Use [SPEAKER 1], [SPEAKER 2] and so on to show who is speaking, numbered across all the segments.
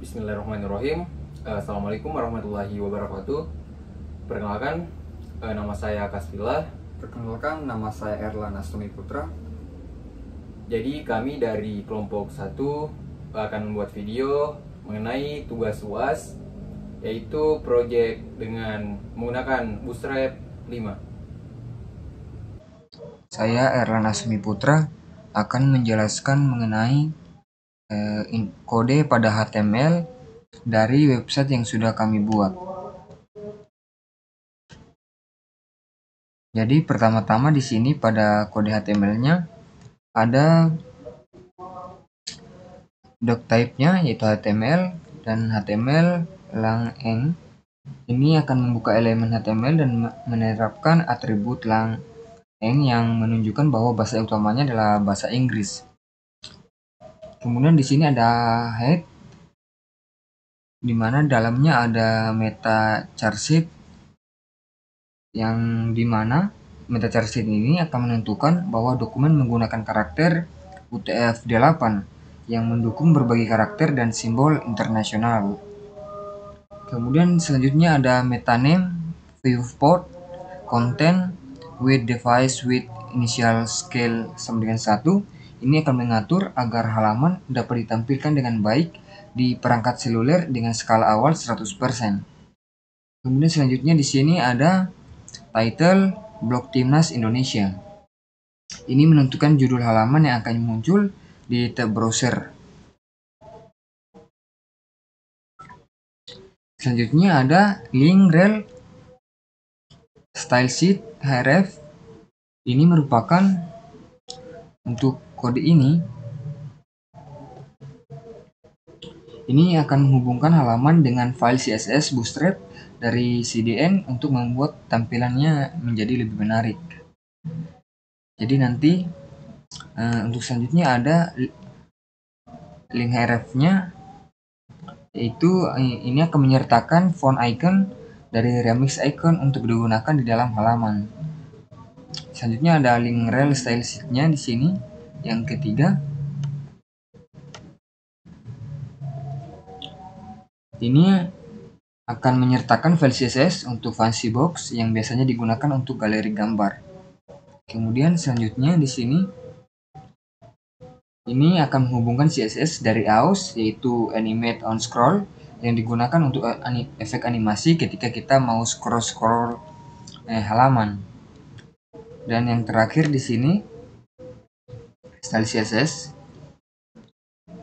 [SPEAKER 1] Bismillahirrahmanirrahim. Assalamualaikum warahmatullahi wabarakatuh. Perkenalkan, nama saya Kasvila.
[SPEAKER 2] Perkenalkan, nama saya Erlan Astumi Putra.
[SPEAKER 1] Jadi kami dari kelompok 1 akan membuat video mengenai tugas UAS, yaitu proyek dengan menggunakan Bootstrap 5.
[SPEAKER 2] Saya Erlan Astumi Putra akan menjelaskan mengenai kode pada HTML dari website yang sudah kami buat. Jadi pertama-tama di sini pada kode HTML-nya ada doc type-nya yaitu HTML dan HTML lang eng. Ini akan membuka elemen HTML dan menerapkan atribut lang eng yang menunjukkan bahwa bahasa utamanya adalah bahasa Inggris. Kemudian di sini ada head, di mana dalamnya ada meta charset, yang dimana meta charset ini akan menentukan bahwa dokumen menggunakan karakter UTF-8 yang mendukung berbagai karakter dan simbol internasional. Kemudian selanjutnya ada meta name, viewport, content, with device with initial scale sama dengan 1. Ini akan mengatur agar halaman dapat ditampilkan dengan baik di perangkat seluler dengan skala awal 100%. Kemudian selanjutnya di sini ada title Blog Timnas Indonesia. Ini menentukan judul halaman yang akan muncul di tab browser. Selanjutnya ada link rel style sheet href. Ini merupakan untuk kode ini akan menghubungkan halaman dengan file CSS Bootstrap dari CDN untuk membuat tampilannya menjadi lebih menarik. Jadi nanti untuk selanjutnya ada link href-nya, yaitu ini akan menyertakan font icon dari remix icon untuk digunakan di dalam halaman. Selanjutnya ada link rel style sheet-nya di sini yang ketiga. Ini akan menyertakan file CSS untuk fancy box yang biasanya digunakan untuk galeri gambar. Kemudian selanjutnya di sini ini akan menghubungkan CSS dari AUS, yaitu animate on scroll, yang digunakan untuk efek animasi ketika kita mau scroll halaman. Dan yang terakhir di sini style CSS.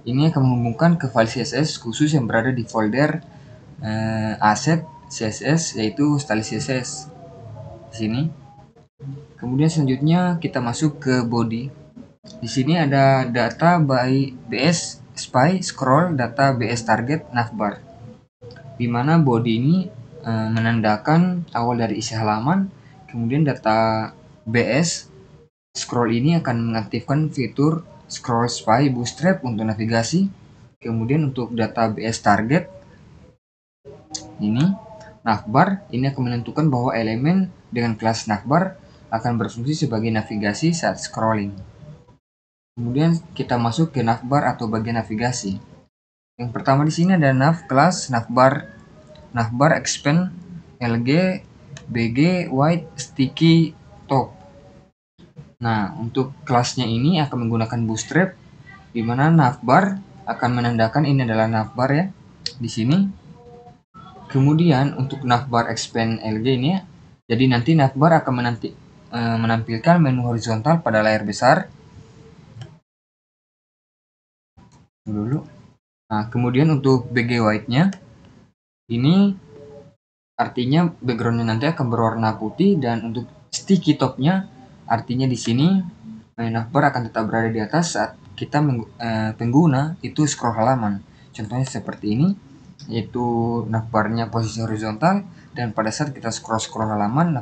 [SPEAKER 2] Ini akan menghubungkan ke file CSS khusus yang berada di folder asset CSS, yaitu style CSS di sini. Kemudian selanjutnya kita masuk ke body. Di sini ada data by BS spy scroll data BS target navbar, di mana body ini menandakan awal dari isi halaman. Kemudian data BS scroll ini akan mengaktifkan fitur scroll spy bootstrap untuk navigasi. Kemudian untuk data BS target ini navbar ini akan menentukan bahwa elemen dengan kelas navbar akan berfungsi sebagai navigasi saat scrolling. Kemudian kita masuk ke navbar atau bagian navigasi. Yang pertama di sini ada nav class navbar expand lg bg white sticky top. Nah, untuk kelasnya ini akan menggunakan bootstrap, di mana navbar akan menandakan ini adalah navbar ya di sini. Kemudian untuk navbar expand lg ini, jadi nanti navbar akan menampilkan menu horizontal pada layar besar. Nah, kemudian untuk bg white-nya, ini artinya background-nya nanti akan berwarna putih, dan untuk sticky top-nya artinya di sini navbar akan tetap berada di atas saat kita pengguna itu scroll halaman. Contohnya seperti ini, yaitu navbarnya posisi horizontal, dan pada saat kita scroll halaman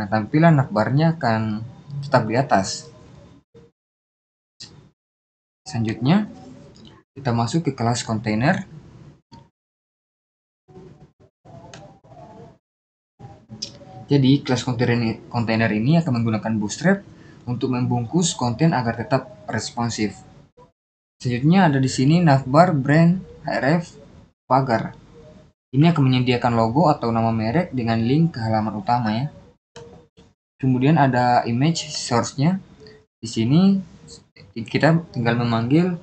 [SPEAKER 2] tampilan navbarnya akan tetap di atas. Selanjutnya kita masuk ke kelas container. Jadi kelas container ini akan menggunakan bootstrap untuk membungkus konten agar tetap responsif. Selanjutnya ada di sini navbar brand href pagar. Ini akan menyediakan logo atau nama merek dengan link ke halaman utama ya. Kemudian ada image source-nya. Di sini kita tinggal memanggil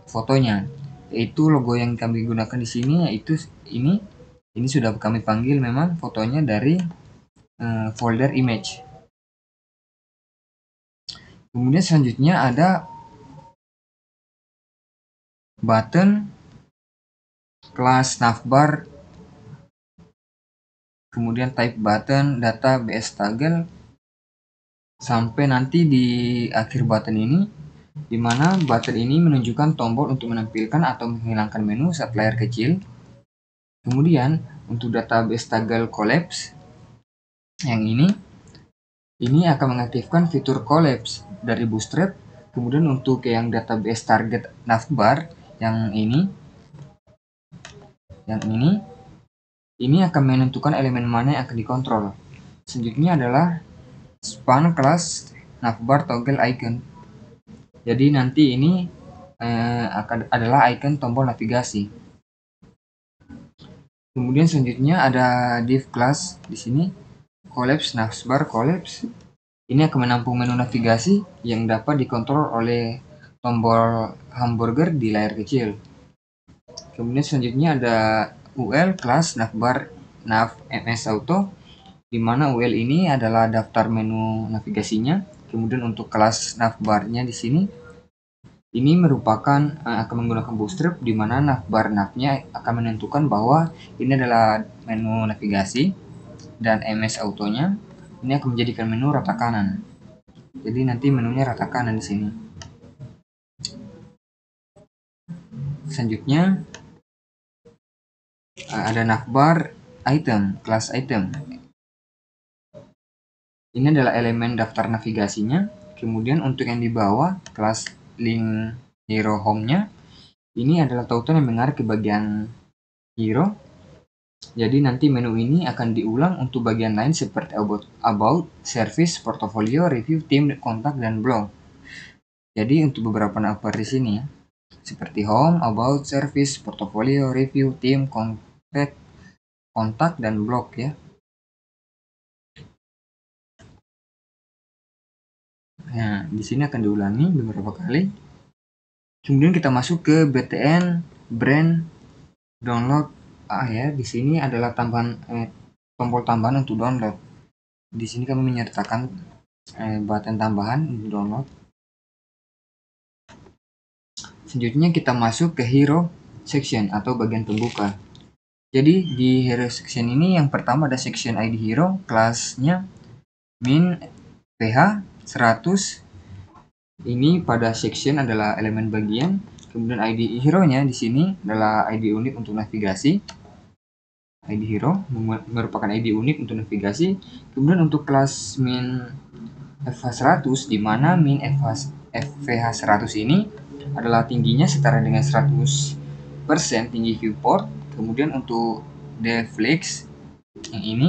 [SPEAKER 2] fotonya, yaitu logo yang kami gunakan di sini yaitu ini. Ini sudah kami panggil memang fotonya dari folder image. Kemudian selanjutnya ada button kelas navbar, kemudian type button data bs toggle, sampai nanti di akhir button ini, di mana button ini menunjukkan tombol untuk menampilkan atau menghilangkan menu saat layar kecil. Kemudian untuk database toggle collapse yang ini akan mengaktifkan fitur collapse dari Bootstrap. Kemudian untuk yang database target navbar yang ini akan menentukan elemen mana yang akan dikontrol. Selanjutnya adalah span kelas navbar toggle icon. Jadi nanti ini akan adalah icon tombol navigasi. Kemudian selanjutnya ada div class di sini collapse navbar collapse. Ini akan menampung menu navigasi yang dapat dikontrol oleh tombol hamburger di layar kecil. Kemudian selanjutnya ada ul class navbar nav ms auto, di mana ul ini adalah daftar menu navigasinya. Kemudian untuk kelas navbarnya di sini ini merupakan akan menggunakan Bootstrap, di mana navbar navnya akan menentukan bahwa ini adalah menu navigasi, dan ms autonya ini akan menjadikan menu rata kanan. Jadi nanti menunya rata kanan di sini. Selanjutnya ada navbar item, kelas item. Ini adalah elemen daftar navigasinya. Kemudian untuk yang di bawah, kelas link hero home-nya, ini adalah tautan yang mengarah ke bagian hero. Jadi nanti menu ini akan diulang untuk bagian lain seperti about, service, portfolio, review, team, kontak, dan blog. Jadi untuk beberapa navbar di sini ya, seperti home, about, service, portfolio, review, team, kontak, dan blog ya. Nah, di sini akan diulangi beberapa kali. Kemudian kita masuk ke btn brand download ya. Di sini adalah tambahan tombol tambahan untuk download. Di sini kami menyertakan button tambahan untuk download. Selanjutnya kita masuk ke hero section atau bagian pembuka. Jadi di hero section ini yang pertama ada section ID hero, kelasnya min ph 100. Ini pada section adalah elemen bagian. Kemudian ID hero-nya di sini adalah ID unik untuk navigasi. ID hero merupakan ID unik untuk navigasi. Kemudian untuk kelas min fh 100, di mana min fh 100 ini adalah tingginya setara dengan 100% tinggi viewport. Kemudian untuk deflex yang ini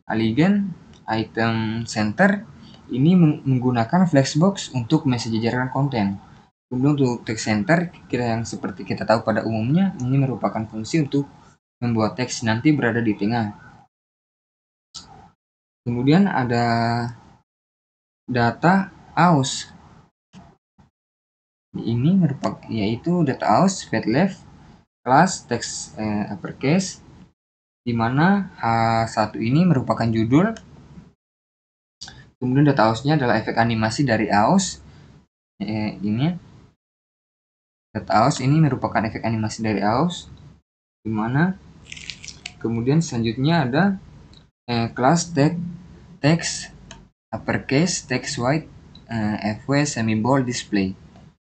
[SPEAKER 2] alignment item center, ini menggunakan flexbox untuk mensejajarkan konten. Kemudian untuk text center, yang seperti kita tahu pada umumnya, ini merupakan fungsi untuk membuat teks nanti berada di tengah. Kemudian ada data aus. Ini merupakan yaitu data aus fed left class text uppercase, di mana H1 ini merupakan judul. Kemudian data aus-nya adalah efek animasi dari aus. Ini data aus ini merupakan efek animasi dari aus, di mana kemudian selanjutnya ada kelas text uppercase text white fw semi bold display.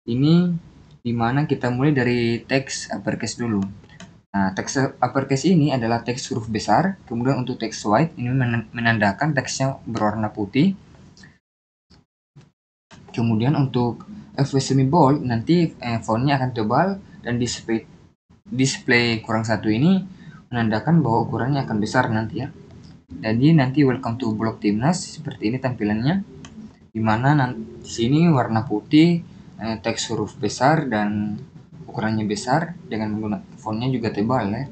[SPEAKER 2] Ini di mana kita mulai dari teks uppercase dulu. Nah, teks uppercase ini adalah teks huruf besar. Kemudian untuk teks white ini menandakan teksnya berwarna putih. Kemudian untuk fw semi bold nanti fontnya akan tebal, dan display kurang satu ini menandakan bahwa ukurannya akan besar nanti ya. Jadi nanti welcome to blog Timnas, seperti ini tampilannya, dimana di sini warna putih, teks huruf besar, dan ukurannya besar dengan menggunakan fontnya juga tebal ya.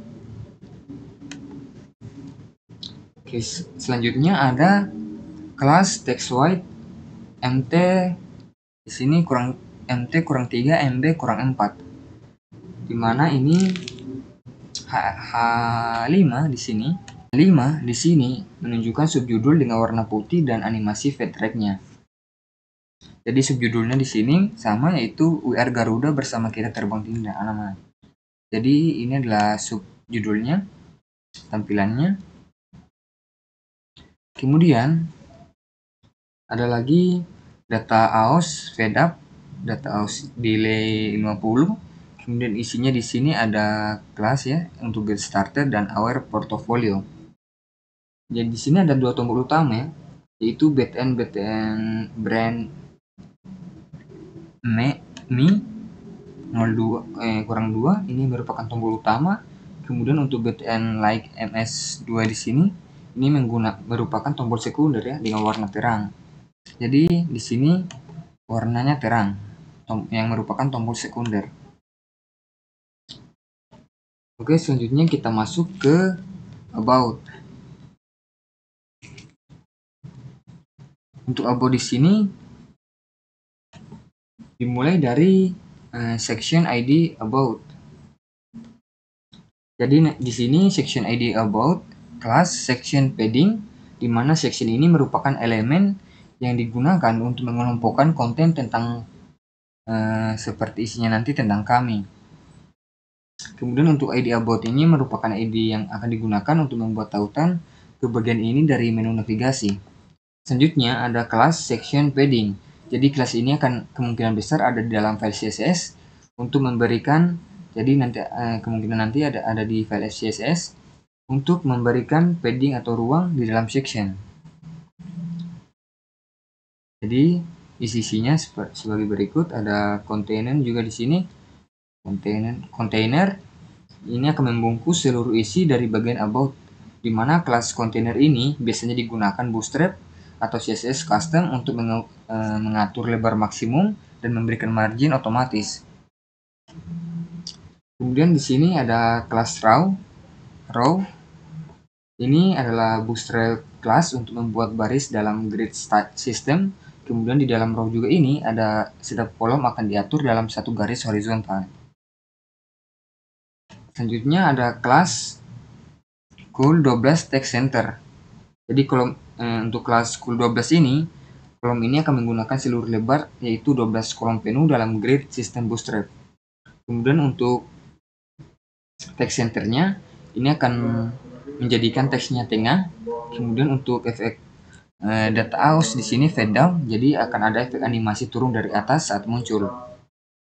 [SPEAKER 2] Oke, selanjutnya ada kelas text white MT. Di sini MT kurang 3, MB kurang 4. Dimana ini H5 di sini. 5 di sini menunjukkan subjudul dengan warna putih dan animasi fade track-nya. Jadi subjudulnya di sini sama, yaitu We Are Garuda bersama kita terbang tinggi dan aman. Jadi ini adalah subjudulnya, tampilannya. Kemudian ada lagi data AOS fade up, data AOS delay 50. Kemudian isinya di sini ada kelas ya untuk get started dan aware portfolio. Jadi di sini ada dua tombol utama ya, yaitu BTN brand Mi 02 ini merupakan tombol utama. Kemudian untuk BTN like MS2 di sini ini merupakan tombol sekunder ya dengan warna terang. Jadi di sini warnanya terang yang merupakan tombol sekunder. Oke, selanjutnya kita masuk ke about. Untuk about di sini dimulai dari section ID about. Jadi di sini section ID about kelas section padding, di mana section ini merupakan elemen yang digunakan untuk mengelompokkan konten tentang seperti isinya nanti tentang kami. Kemudian untuk ID about ini merupakan ID yang akan digunakan untuk membuat tautan ke bagian ini dari menu navigasi. Selanjutnya ada kelas section padding. Jadi kelas ini akan kemungkinan besar ada di dalam file CSS untuk memberikan, jadi nanti kemungkinan nanti ada di file CSS untuk memberikan padding atau ruang di dalam section. Jadi isinya sebagai berikut, ada container juga di sini. Container ini akan membungkus seluruh isi dari bagian about, di mana kelas container ini biasanya digunakan Bootstrap atau CSS custom untuk mengatur lebar maksimum dan memberikan margin otomatis. Kemudian di sini ada kelas raw. Ini adalah Bootstrap class untuk membuat baris dalam grid system. Kemudian di dalam row juga ini ada setiap kolom akan diatur dalam satu garis horizontal. Selanjutnya ada kelas cool12 text center. Jadi untuk kelas cool12 ini, kolom ini akan menggunakan seluruh lebar, yaitu 12 kolom penuh dalam grid sistem Bootstrap. Kemudian untuk text centernya ini akan menjadikan teksnya tengah. Kemudian untuk efek data AOS di sini fade down, jadi akan ada efek animasi turun dari atas saat muncul.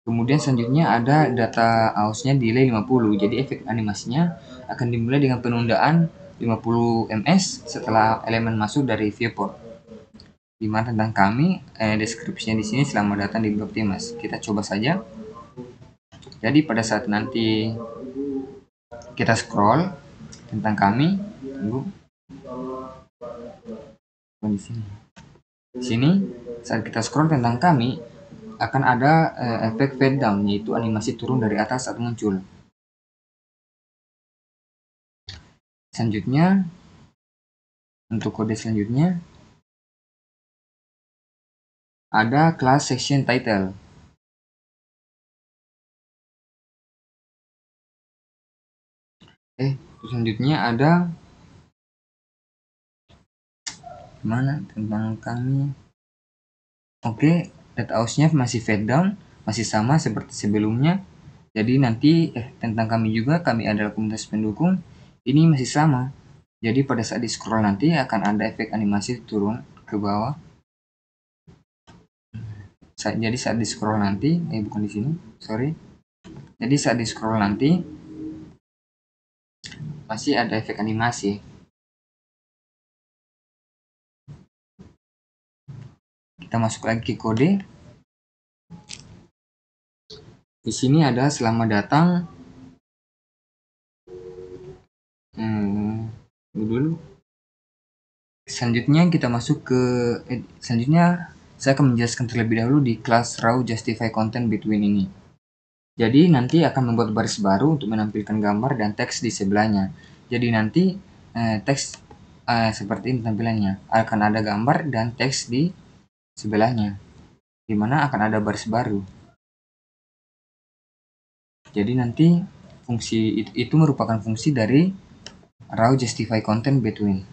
[SPEAKER 2] Kemudian selanjutnya ada data AOS-nya delay 50, jadi efek animasinya akan dimulai dengan penundaan 50 ms setelah elemen masuk dari viewport. Dimana tentang kami, deskripsinya di sini selamat datang di Blogtimas. Kita coba saja. Jadi pada saat nanti kita scroll tentang kami, tunggu. Di sini saat kita scroll tentang kami akan ada efek fade down, yaitu animasi turun dari atas saat muncul. Selanjutnya, untuk kode selanjutnya ada class section title. Selanjutnya ada mana tentang kami. Oke, data AOS-nya masih fade down, masih sama seperti sebelumnya. Jadi nanti tentang kami juga, kami adalah komunitas pendukung, ini masih sama. Jadi pada saat di scroll nanti akan ada efek animasi turun ke bawah. Jadi saat di scroll nanti, bukan di sini, sorry. Jadi saat di scroll nanti masih ada efek animasi. Kita masuk lagi ke kode. Di sini ada selamat datang. Dulu. Selanjutnya kita masuk ke selanjutnya saya akan menjelaskan terlebih dahulu di kelas raw justify content between ini. Jadi nanti akan membuat baris baru untuk menampilkan gambar dan teks di sebelahnya. Jadi nanti teks seperti ini tampilannya. Akan ada gambar dan teks di sebelahnya, di mana akan ada baris baru. Jadi nanti fungsi itu merupakan fungsi dari raw justify content between,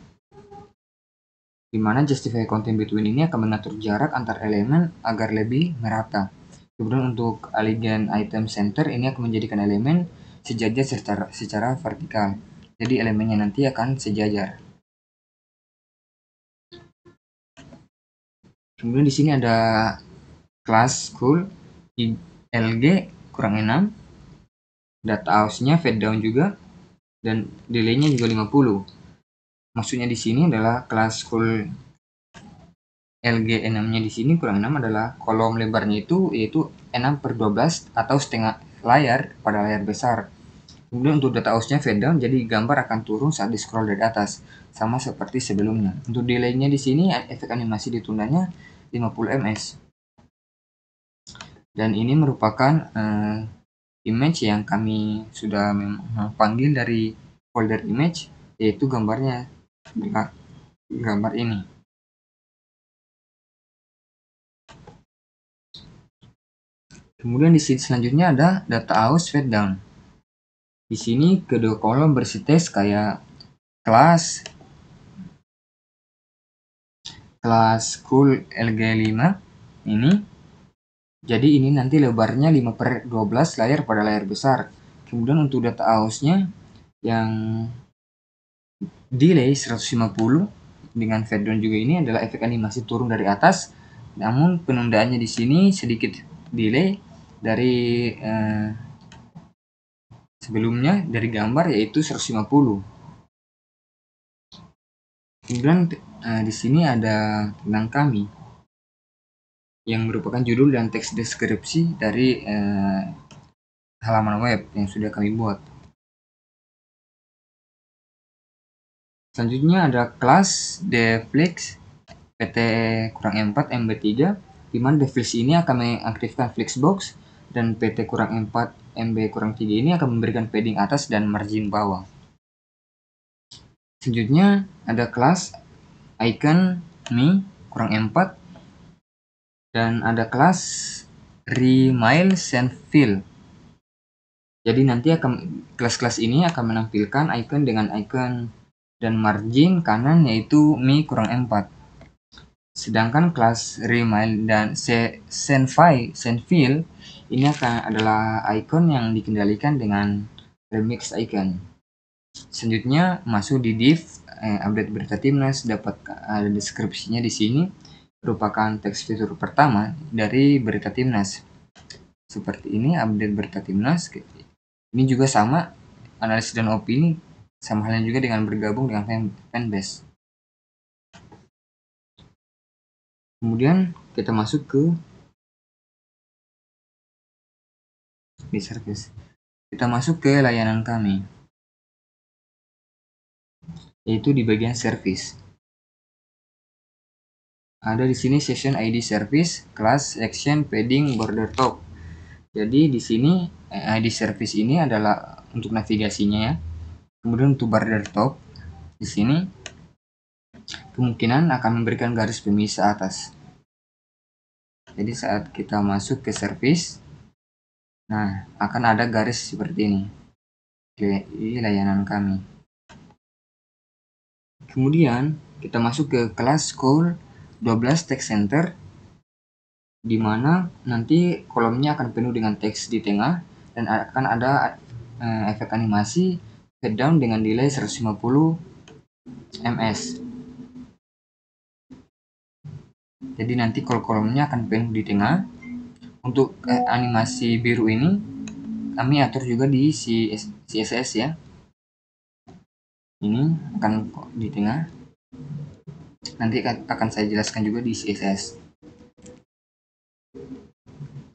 [SPEAKER 2] di mana justify content between ini akan mengatur jarak antar elemen agar lebih merata. Kemudian untuk align item center ini akan menjadikan elemen sejajar secara vertikal. Jadi elemennya nanti akan sejajar. Kemudian di sini ada class school LG kurang 6, data house-nya fade down juga, dan delay-nya juga 50. Maksudnya di sini adalah class school LG6-nya di sini kurang 6 adalah kolom lebarnya itu yaitu 6/12 atau setengah layar pada layar besar. Kemudian untuk data house-nya fade down, jadi gambar akan turun saat di scroll dari atas, sama seperti sebelumnya. Untuk delay-nya di sini efek animasi ditundanya 50 ms. Dan ini merupakan image yang kami sudah panggil dari folder image, yaitu gambarnya, gambar ini. Kemudian di sini selanjutnya ada data house fade down. Di sini kedua kolom bersih teks kayak kelas school LG5 ini. Jadi ini nanti lebarnya 5/12 layar pada layar besar. Kemudian untuk data house-nya yang delay 150 dengan fade down juga, ini adalah efek animasi turun dari atas. Namun penundaannya di sini sedikit delay dari sebelumnya dari gambar, yaitu 150. Kemudian di sini ada tentang kami, yang merupakan judul dan teks deskripsi dari halaman web yang sudah kami buat. Selanjutnya ada kelas devflix PT-4 MB3, di mana devflix ini akan mengaktifkan flexbox dan PT-4 MB-3 ini akan memberikan padding atas dan margin bawah. Selanjutnya ada kelas icon mi-4 dan ada kelas remail send fill. Jadi nanti akan kelas-kelas ini akan menampilkan icon dengan icon dan margin kanan yaitu mi-4. Sedangkan kelas remail dan send fill ini adalah icon yang dikendalikan dengan remix icon. Selanjutnya masuk di div update berita timnas, dapat ada deskripsinya di sini, merupakan teks fitur pertama dari berita timnas. Seperti ini update berita timnas. Ini juga sama, analisis dan opini, sama halnya juga dengan bergabung dengan fanbase. Kemudian kita masuk ke di service. Kita masuk ke layanan kami, yaitu di bagian service. Ada di sini session ID service, class, section, padding, border top. Jadi di sini ID service ini adalah untuk navigasinya ya. Kemudian untuk border top di sini kemungkinan akan memberikan garis pemisah atas. Jadi saat kita masuk ke service, nah akan ada garis seperti ini. Ini layanan kami. Kemudian kita masuk ke kelas school 12 text center, di mana nanti kolomnya akan penuh dengan teks di tengah dan akan ada efek animasi fade down dengan delay 150 ms. Jadi nanti kolomnya akan penuh di tengah. Untuk animasi biru ini kami atur juga di CSS ya. Ini akan di tengah. Nanti akan saya jelaskan juga di CSS.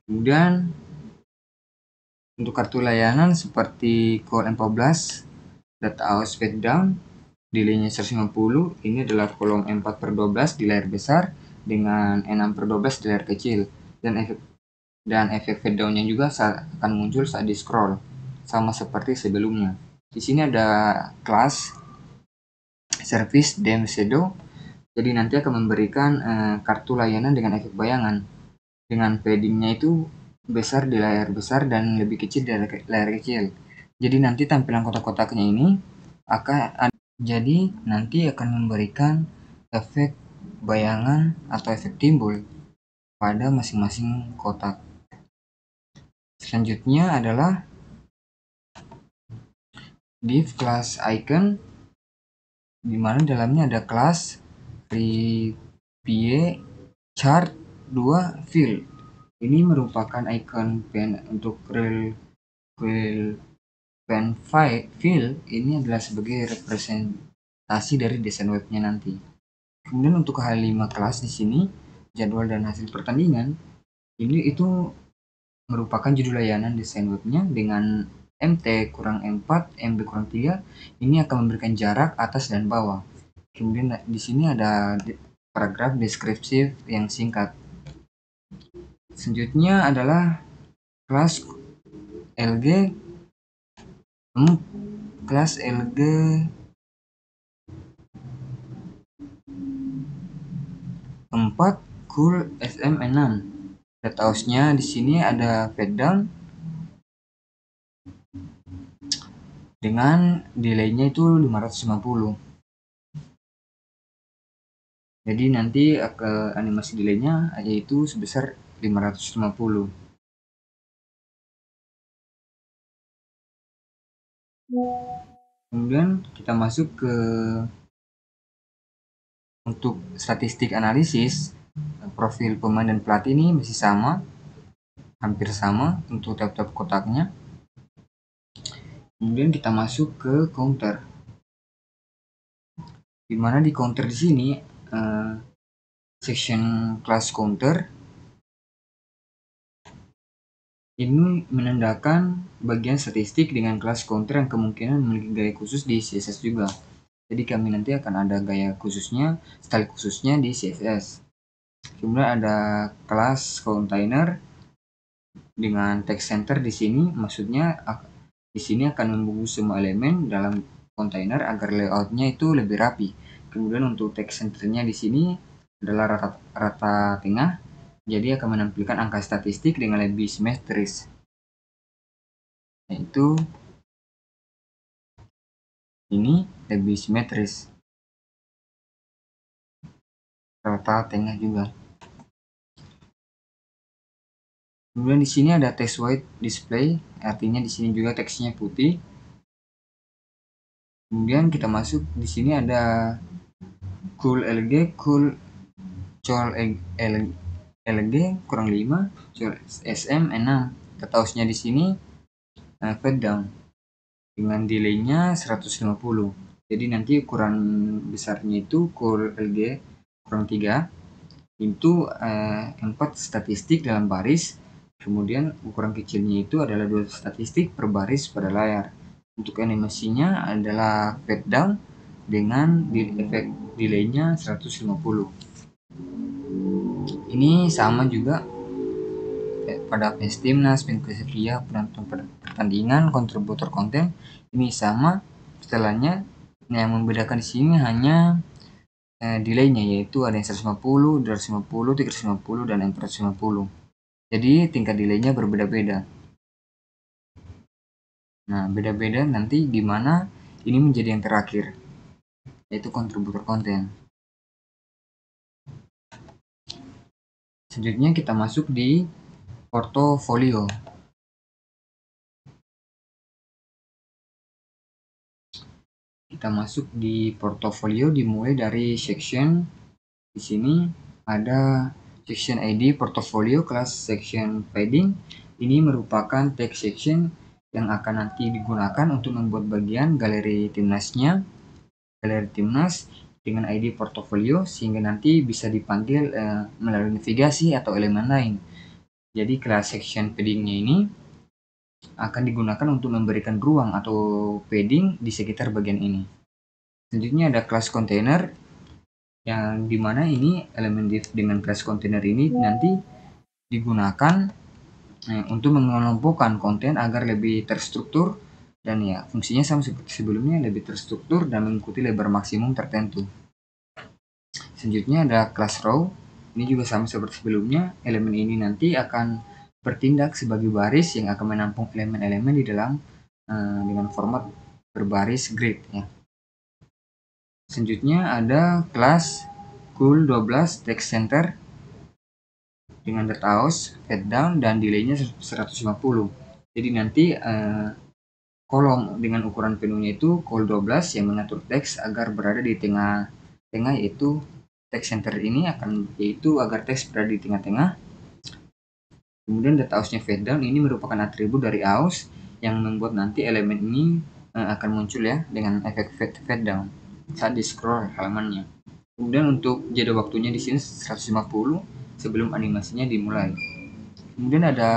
[SPEAKER 2] Kemudian untuk kartu layanan seperti core M14, data house fade down, delaynya 150, ini adalah kolom 4/12 di layar besar dengan 6/12 di layar kecil, dan efek dan efek fade down-nya juga akan muncul saat di scroll, sama seperti sebelumnya. Di sini ada kelas service dim shadow, jadi nanti akan memberikan kartu layanan dengan efek bayangan, dengan paddingnya itu besar di layar besar dan lebih kecil di layar kecil. Jadi nanti tampilan kotak-kotaknya ini akan memberikan efek bayangan atau efek timbul pada masing-masing kotak. Selanjutnya adalah div class icon, di mana dalamnya ada kelas preview chart 2 fill. Ini merupakan icon pen untuk real pen fill. Ini adalah sebagai representasi dari desain webnya nanti. Kemudian untuk H5 kelas di sini, jadwal dan hasil pertandingan, ini itu merupakan judul layanan desain webnya dengan MT kurang 4, MB kurang 3, ini akan memberikan jarak atas dan bawah. Kemudian di sini ada paragraf deskripsi yang singkat. Selanjutnya adalah kelas LG kelas LG empat cool SM6. Data house-nya di sini ada fade dengan delay-nya itu 550. Jadi nanti animasi delay-nya yaitu sebesar 550. Kemudian kita masuk ke untuk statistik analisis. Profil pemain dan pelatih ini masih sama, hampir sama untuk tiap-tiap kotaknya. Kemudian kita masuk ke counter, dimana di counter di sini section class counter ini menandakan bagian statistik dengan kelas counter yang kemungkinan memiliki gaya khusus di CSS juga. Jadi kami nanti akan ada gaya khususnya, style khususnya di CSS. Kemudian ada kelas container dengan text center di sini, maksudnya di sini akan membungkus semua elemen dalam container agar layoutnya itu lebih rapi. Kemudian untuk text centernya di sini adalah rata tengah, jadi akan menampilkan angka statistik dengan lebih simetris, yaitu ini lebih simetris, rata tengah juga. Kemudian di sini ada text white display, artinya di sini juga teksnya putih. Kemudian kita masuk di sini ada cool LG, cool col LG kurang 5, col SM 6. Data house-nya di sini fade down dengan delay-nya 150. Jadi nanti ukuran besarnya itu cool LG kurang 3 itu 4 statistik dalam baris. Kemudian ukuran kecilnya itu adalah 2 statistik per baris pada layar. Untuk animasinya adalah fade down dengan efek delay-nya 150. Ini sama juga pada fans timnas, fans Persebaya, penonton pertandingan, kontributor konten. Ini sama setelahnya. Yang membedakan di sini hanya delay-nya, yaitu ada yang 150, 250, 350, dan 450. Jadi tingkat delay-nya berbeda-beda. Nah, beda-beda nanti di mana ini menjadi yang terakhir, yaitu kontributor konten. Selanjutnya kita masuk di portofolio. Kita masuk di portofolio dimulai dari section. Di sini ada section ID portofolio kelas section padding. Ini merupakan text section yang akan nanti digunakan untuk membuat bagian galeri timnasnya, galeri timnas dengan ID portofolio, sehingga nanti bisa dipanggil melalui navigasi atau elemen lain. Jadi kelas section paddingnya ini akan digunakan untuk memberikan ruang atau padding di sekitar bagian ini. Selanjutnya ada kelas container, yang dimana ini elemen div dengan kelas container ini nanti digunakan untuk mengelompokkan konten agar lebih terstruktur dan ya fungsinya sama seperti sebelumnya, lebih terstruktur dan mengikuti lebar maksimum tertentu. Selanjutnya ada class row. Ini juga sama seperti sebelumnya, elemen ini nanti akan bertindak sebagai baris yang akan menampung elemen-elemen di dalam dengan format berbaris grid ya. Selanjutnya ada kelas cool12 text center dengan data house, fade down, dan delaynya 150. Jadi nanti kolom dengan ukuran penuhnya itu cool12 yang mengatur teks agar berada di tengah-tengah, yaitu text center ini yaitu agar teks berada di tengah-tengah. Kemudian data house-nya fade down ini merupakan atribut dari house yang membuat nanti elemen ini akan muncul ya dengan efek fade down saat di scroll halamannya. Kemudian untuk jeda waktunya di sini 150 sebelum animasinya dimulai. Kemudian ada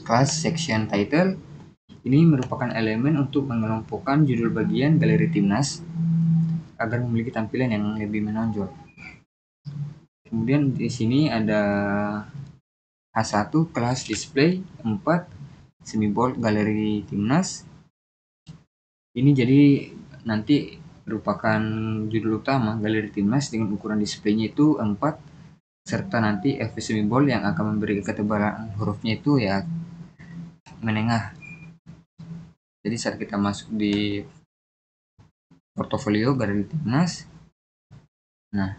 [SPEAKER 2] kelas section title. Ini merupakan elemen untuk mengelompokkan judul bagian galeri timnas agar memiliki tampilan yang lebih menonjol. Kemudian di sini ada H1 kelas display 4 semi bold galeri timnas. Ini jadi nanti merupakan judul utama galeri timnas dengan ukuran displaynya itu 4 serta nanti efek semi bold yang akan memberi ketebalan hurufnya itu ya menengah. Jadi saat kita masuk di portofolio galeri timnas, nah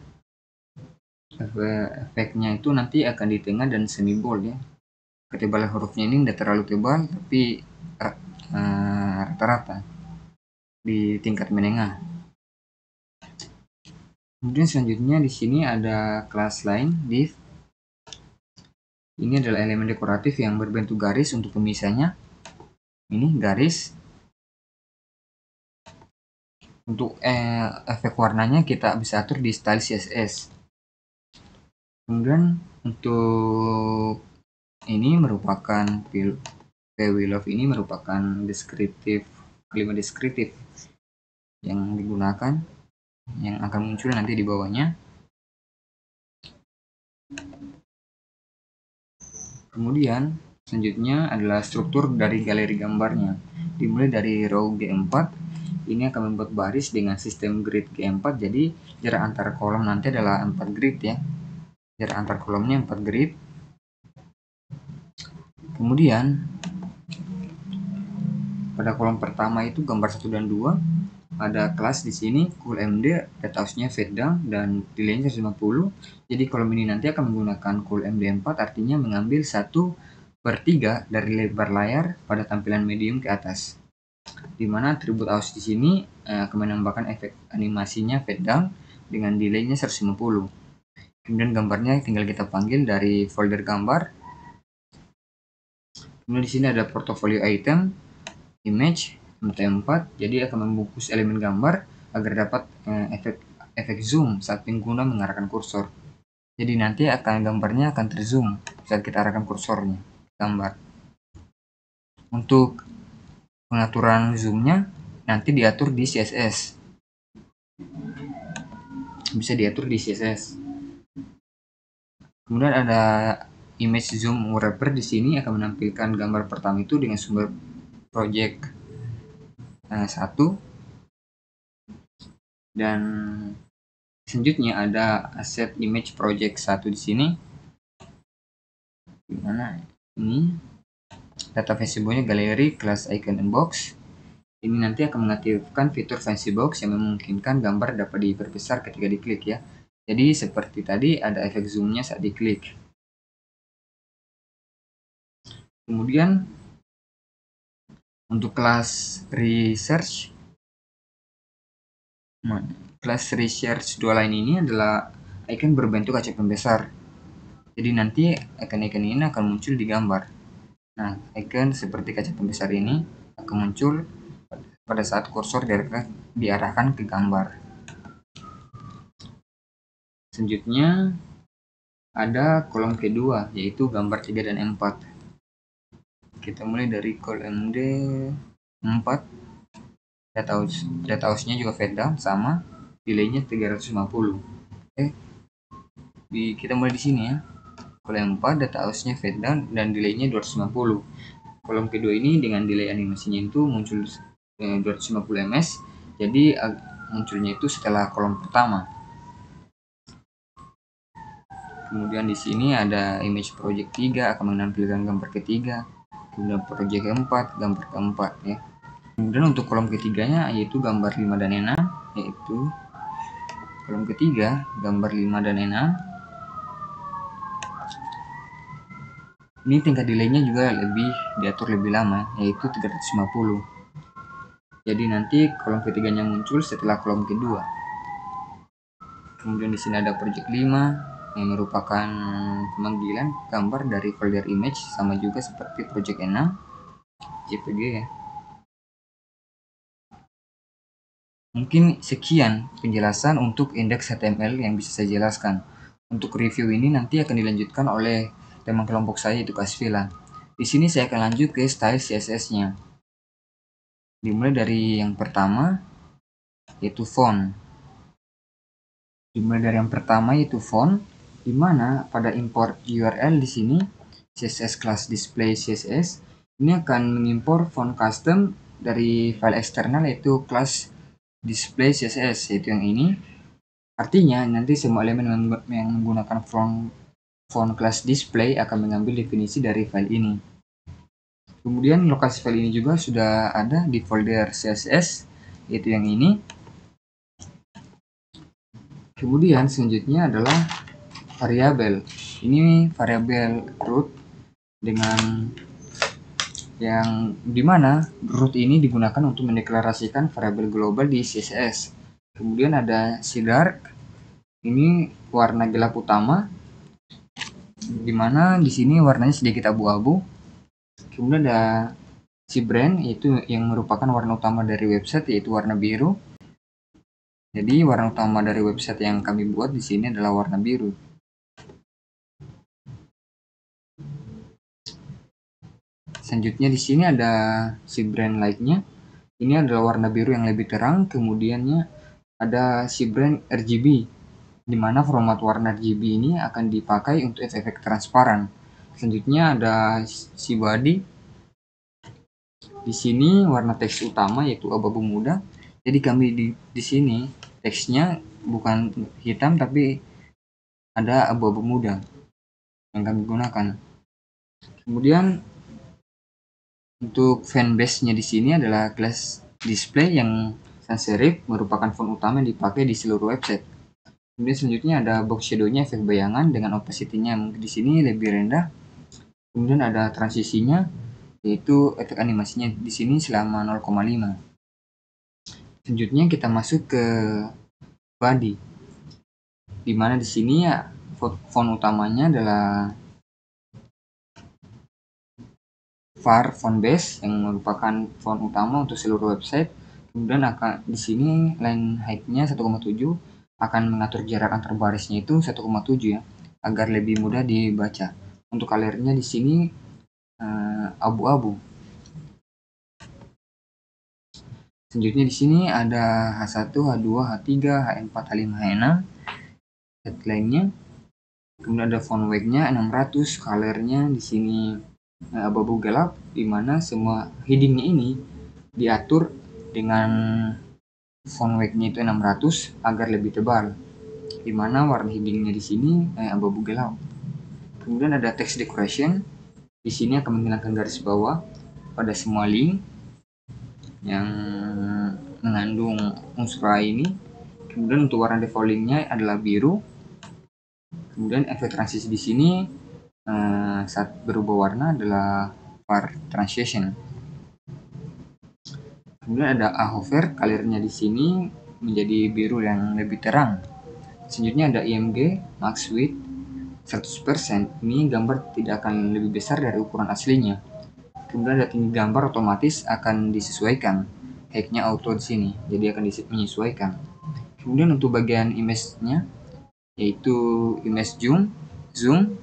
[SPEAKER 2] efeknya itu nanti akan di tengah dan semi bold ya. Ketebalan hurufnya ini tidak terlalu tebal tapi rata-rata di tingkat menengah. Kemudian selanjutnya di sini ada kelas line div. Ini adalah elemen dekoratif yang berbentuk garis untuk pemisahnya. Ini garis. Untuk efek warnanya kita bisa atur di style CSS. Kemudian untuk ini merupakan PWLove ini merupakan kalimat deskriptif yang digunakan yang akan muncul nanti di bawahnya. Kemudian selanjutnya adalah struktur dari galeri gambarnya. Dimulai dari row G4, ini akan membuat baris dengan sistem grid G4, jadi jarak antar kolom nanti adalah 4 grid ya. Jarak antar kolomnya 4 grid. Kemudian pada kolom pertama itu gambar 1 dan 2 ada kelas di sini coolMD, data house-nya fade down dan delay-nya 150. Jadi kolom ini nanti akan menggunakan coolMD 4, artinya mengambil 1/3 dari lebar layar pada tampilan medium ke atas. Dimana atribut house di sini akan menambahkan efek animasinya fade down dengan delay-nya 150. Kemudian gambarnya tinggal kita panggil dari folder gambar. Kemudian di sini ada portfolio item, image, MT4, jadi akan membungkus elemen gambar agar dapat efek zoom saat pengguna mengarahkan kursor. Jadi nanti gambarnya akan terzoom saat kita arahkan kursornya gambar. Untuk pengaturan zoomnya nanti diatur di CSS. Bisa diatur di CSS. Kemudian ada image zoom wrapper di sini akan menampilkan gambar pertama itu dengan sumber project 1, dan selanjutnya ada asset image project 1 di sini, dimana ini data fancybox-nya galeri kelas icon and box. Ini nanti akan mengaktifkan fitur fancy box yang memungkinkan gambar dapat diperbesar ketika diklik ya. Jadi seperti tadi ada efek zoomnya saat diklik. Kemudian untuk kelas research 2 line ini adalah icon berbentuk kaca pembesar. Jadi nanti icon-icon ini akan muncul di gambar. Nah, icon seperti kaca pembesar ini akan muncul pada saat kursor diarahkan ke gambar. Selanjutnya ada kolom kedua, yaitu gambar 3 dan 4. Kita mulai dari kolom D4. Data house-nya juga fade down sama, delay-nya 350. Kita mulai di sini ya. Kolom yang 4 data ausnya fade down dan delaynya 250. Kolom kedua ini dengan delay animasinya itu muncul 250 ms, jadi munculnya itu setelah kolom pertama. Kemudian di sini ada image project 3 akan menampilkan gambar ketiga, kemudian project keempat, gambar keempat ya. Kemudian untuk kolom ketiganya yaitu gambar 5 dan 6, yaitu kolom ketiga gambar 5 dan 6. Ini tingkat delaynya juga diatur lebih lama, yaitu 350. Jadi nanti kolom ketiganya muncul setelah kolom kedua. Kemudian di sini ada project 5 yang merupakan pemanggilan gambar dari folder image, sama juga seperti project 6 JPG ya. Mungkin sekian penjelasan untuk indeks HTML yang bisa saya jelaskan. Untuk review ini nanti akan dilanjutkan oleh teman kelompok saya, itu Kasvila. Di sini saya akan lanjut ke style CSS-nya. Dimulai dari yang pertama yaitu font. Di mana pada import URL di sini CSS class display CSS ini akan mengimpor font custom dari file eksternal yaitu class display CSS, yaitu yang ini. Artinya nanti semua elemen yang menggunakan font class display akan mengambil definisi dari file ini. Kemudian lokasi file ini juga sudah ada di folder CSS, yaitu yang ini. Kemudian selanjutnya adalah variabel. Ini variabel root dengan yang dimana root ini digunakan untuk mendeklarasikan variabel global di CSS. Kemudian ada dark, ini warna gelap utama, dimana di sini warnanya sedikit abu-abu. Kemudian ada brand, yaitu yang merupakan warna utama dari website, yaitu warna biru. Jadi warna utama dari website yang kami buat di sini adalah warna biru. Selanjutnya di sini ada brand light-nya. Ini adalah warna biru yang lebih terang. Kemudiannya ada brand RGB, di mana format warna RGB ini akan dipakai untuk efek transparan. Selanjutnya ada body. Di sini warna teks utama yaitu abu-abu muda. Jadi kami di sini teksnya bukan hitam tapi ada abu-abu muda yang kami gunakan. Kemudian untuk fanbase-nya di sini adalah class display yang sans serif, merupakan font utama yang dipakai di seluruh website. Kemudian selanjutnya ada box shadow-nya, efek bayangan dengan opacity-nya di sini lebih rendah. Kemudian ada transisinya, yaitu efek animasinya di sini selama 0,5. Selanjutnya kita masuk ke body, dimana di sini ya font utamanya adalah var font base yang merupakan font utama untuk seluruh website. Kemudian akan di sini line height-nya 1,7 akan mengatur jarak antar barisnya itu 1,7 ya, agar lebih mudah dibaca. Untuk color-nya di sini abu-abu. Selanjutnya di sini ada H1, H2, H3, H4, H5, H6 headline-nya. Kemudian ada font weight-nya 600, color-nya di sini abu-abu gelap, dimana semua heading-nya ini diatur dengan font weight-nya itu 600 agar lebih tebal, dimana warna heading-nya di sini abu-abu gelap. Kemudian ada text decoration, di sini akan menghilangkan garis bawah pada semua link yang mengandung unsur ini. Kemudian untuk warna default-nya adalah biru. Kemudian efek transisi di sini saat berubah warna adalah var transition. Kemudian ada hover, color-nya di sini menjadi biru yang lebih terang. Selanjutnya ada img max width 100%. Ini gambar tidak akan lebih besar dari ukuran aslinya. Kemudian ada tinggi gambar otomatis akan disesuaikan. Height-nya auto di sini, jadi akan menyesuaikan. Kemudian untuk bagian image-nya yaitu image zoom,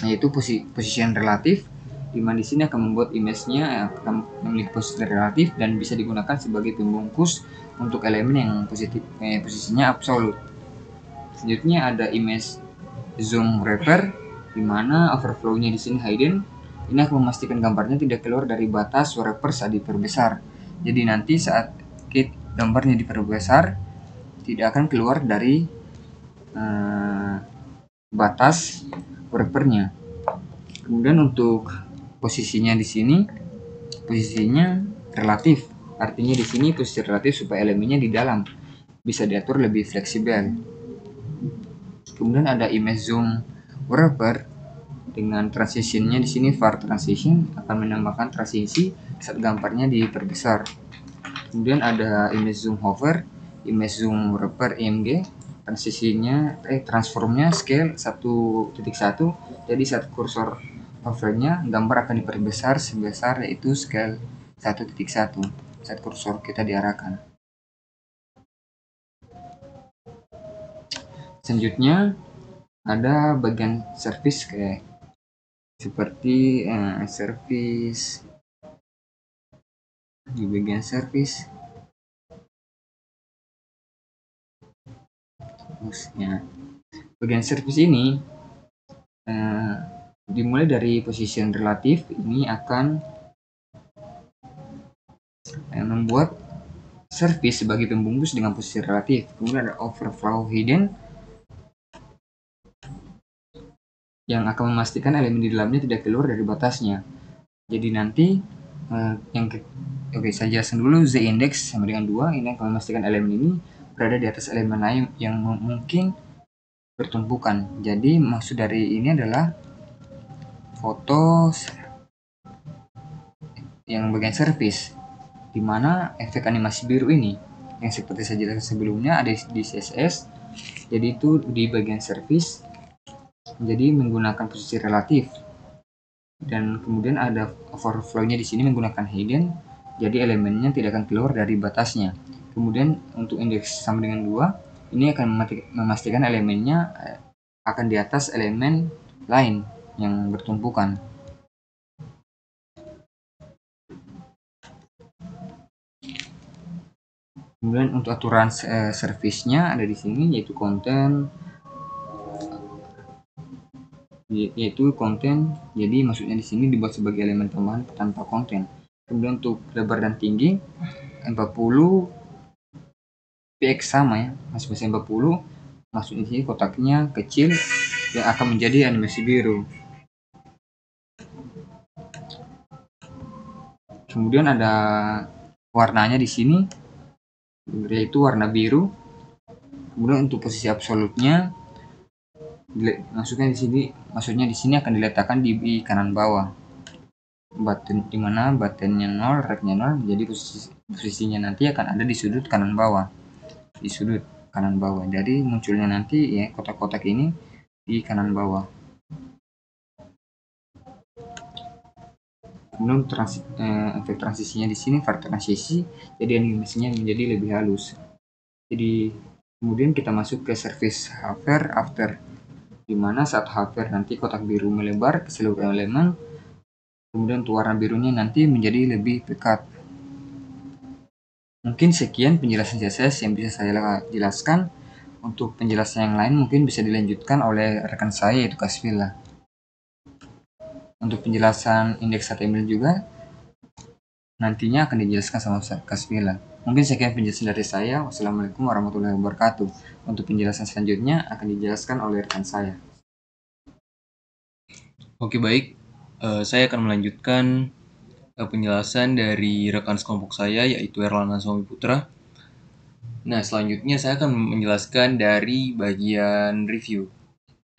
[SPEAKER 2] yaitu position relatif, dimana di sini akan membuat image-nya akan memiliki posisi relatif dan bisa digunakan sebagai pembungkus untuk elemen yang posisinya absolut. Selanjutnya ada image zoom wrapper, di mana overflow-nya di sini hidden. Ini akan memastikan gambarnya tidak keluar dari batas wrapper saat diperbesar. Jadi nanti saat gambarnya diperbesar tidak akan keluar dari batas wrappernya. Kemudian untuk posisinya di sini, posisinya relatif. Artinya di sini posisi relatif supaya elemennya di dalam, bisa diatur lebih fleksibel. Kemudian ada image zoom wrapper dengan transitionnya di sini var transition akan menambahkan transisi saat gambarnya diperbesar. Kemudian ada image zoom hover, image zoom wrapper IMG, transformnya scale 1.1. Jadi saat kursor hovernya gambar akan diperbesar sebesar yaitu scale 1.1 saat kursor kita diarahkan. Selanjutnya ada bagian service kayak seperti service. Di bagian service bagian service ini dimulai dari position relatif. Ini akan membuat service sebagai pembungkus dengan posisi relatif. Kemudian ada overflow hidden yang akan memastikan elemen di dalamnya tidak keluar dari batasnya. Jadi nanti saya jelaskan dulu. Z index sama dengan 2. Ini akan memastikan elemen ini berada di atas elemen lain yang mungkin bertumpukan. Jadi maksud dari ini adalah foto yang bagian service, dimana efek animasi biru ini yang seperti saya jelaskan sebelumnya ada di CSS. Jadi itu di bagian service, jadi menggunakan posisi relatif, dan kemudian ada overflow-nya di sini menggunakan hidden, jadi elemennya tidak akan keluar dari batasnya. Kemudian untuk indeks sama dengan 2, ini akan memastikan elemennya akan di atas elemen lain yang bertumpukan. Kemudian untuk aturan service-nya ada di sini, yaitu konten, jadi maksudnya di sini dibuat sebagai elemen tambahan tanpa konten. Kemudian untuk lebar dan tinggi 40 px sama ya, masing-masing 40. Maksudnya di sini kotaknya kecil yang akan menjadi animasi biru. Kemudian ada warnanya di sini, yaitu warna biru. Kemudian untuk posisi absolutnya, maksudnya di sini akan diletakkan di kanan bawah, button, dimana buttonnya 0, regnya 0. Jadi posisinya nanti akan ada di sudut kanan bawah, jadi munculnya nanti ya kotak-kotak ini di kanan bawah. Kemudian efek transisinya di sini var transisi, jadi animasinya menjadi lebih halus. Jadi kemudian kita masuk ke service hover after, dimana saat hover nanti kotak biru melebar ke seluruh elemen. Kemudian untuk warna birunya nanti menjadi lebih pekat. Mungkin sekian penjelasan CSS yang bisa saya jelaskan. Untuk penjelasan yang lain mungkin bisa dilanjutkan oleh rekan saya, yaitu Kasvila. Untuk penjelasan indeks HTML juga nantinya akan dijelaskan sama Kasvila. Mungkin sekian penjelasan dari saya. Wassalamualaikum warahmatullahi wabarakatuh. Untuk penjelasan selanjutnya akan dijelaskan oleh rekan saya.
[SPEAKER 1] Oke, baik. Saya akan melanjutkan penjelasan dari rekan sekelompok saya, yaitu Erlana Suami Putra. Nah, selanjutnya saya akan menjelaskan dari bagian review.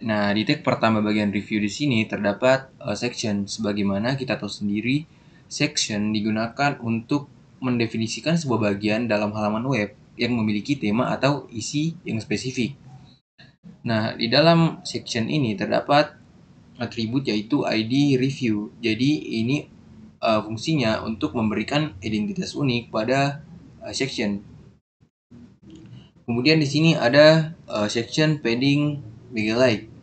[SPEAKER 1] Nah, di tag pertama bagian review di sini terdapat section. Sebagaimana kita tahu sendiri, section digunakan untuk mendefinisikan sebuah bagian dalam halaman web yang memiliki tema atau isi yang spesifik. Nah, di dalam section ini terdapat atribut yaitu ID review. Jadi ini fungsinya untuk memberikan identitas unik pada section. Kemudian di sini ada section padding like.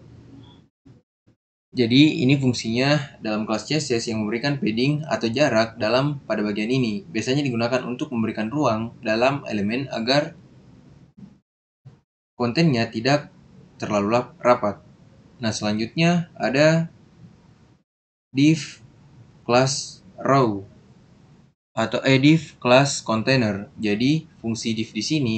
[SPEAKER 1] Jadi ini fungsinya dalam kelas CSS yang memberikan padding atau jarak pada bagian ini. Biasanya digunakan untuk memberikan ruang dalam elemen agar kontennya tidak terlalu rapat. Nah, selanjutnya ada div class row atau div class container. Jadi fungsi div di sini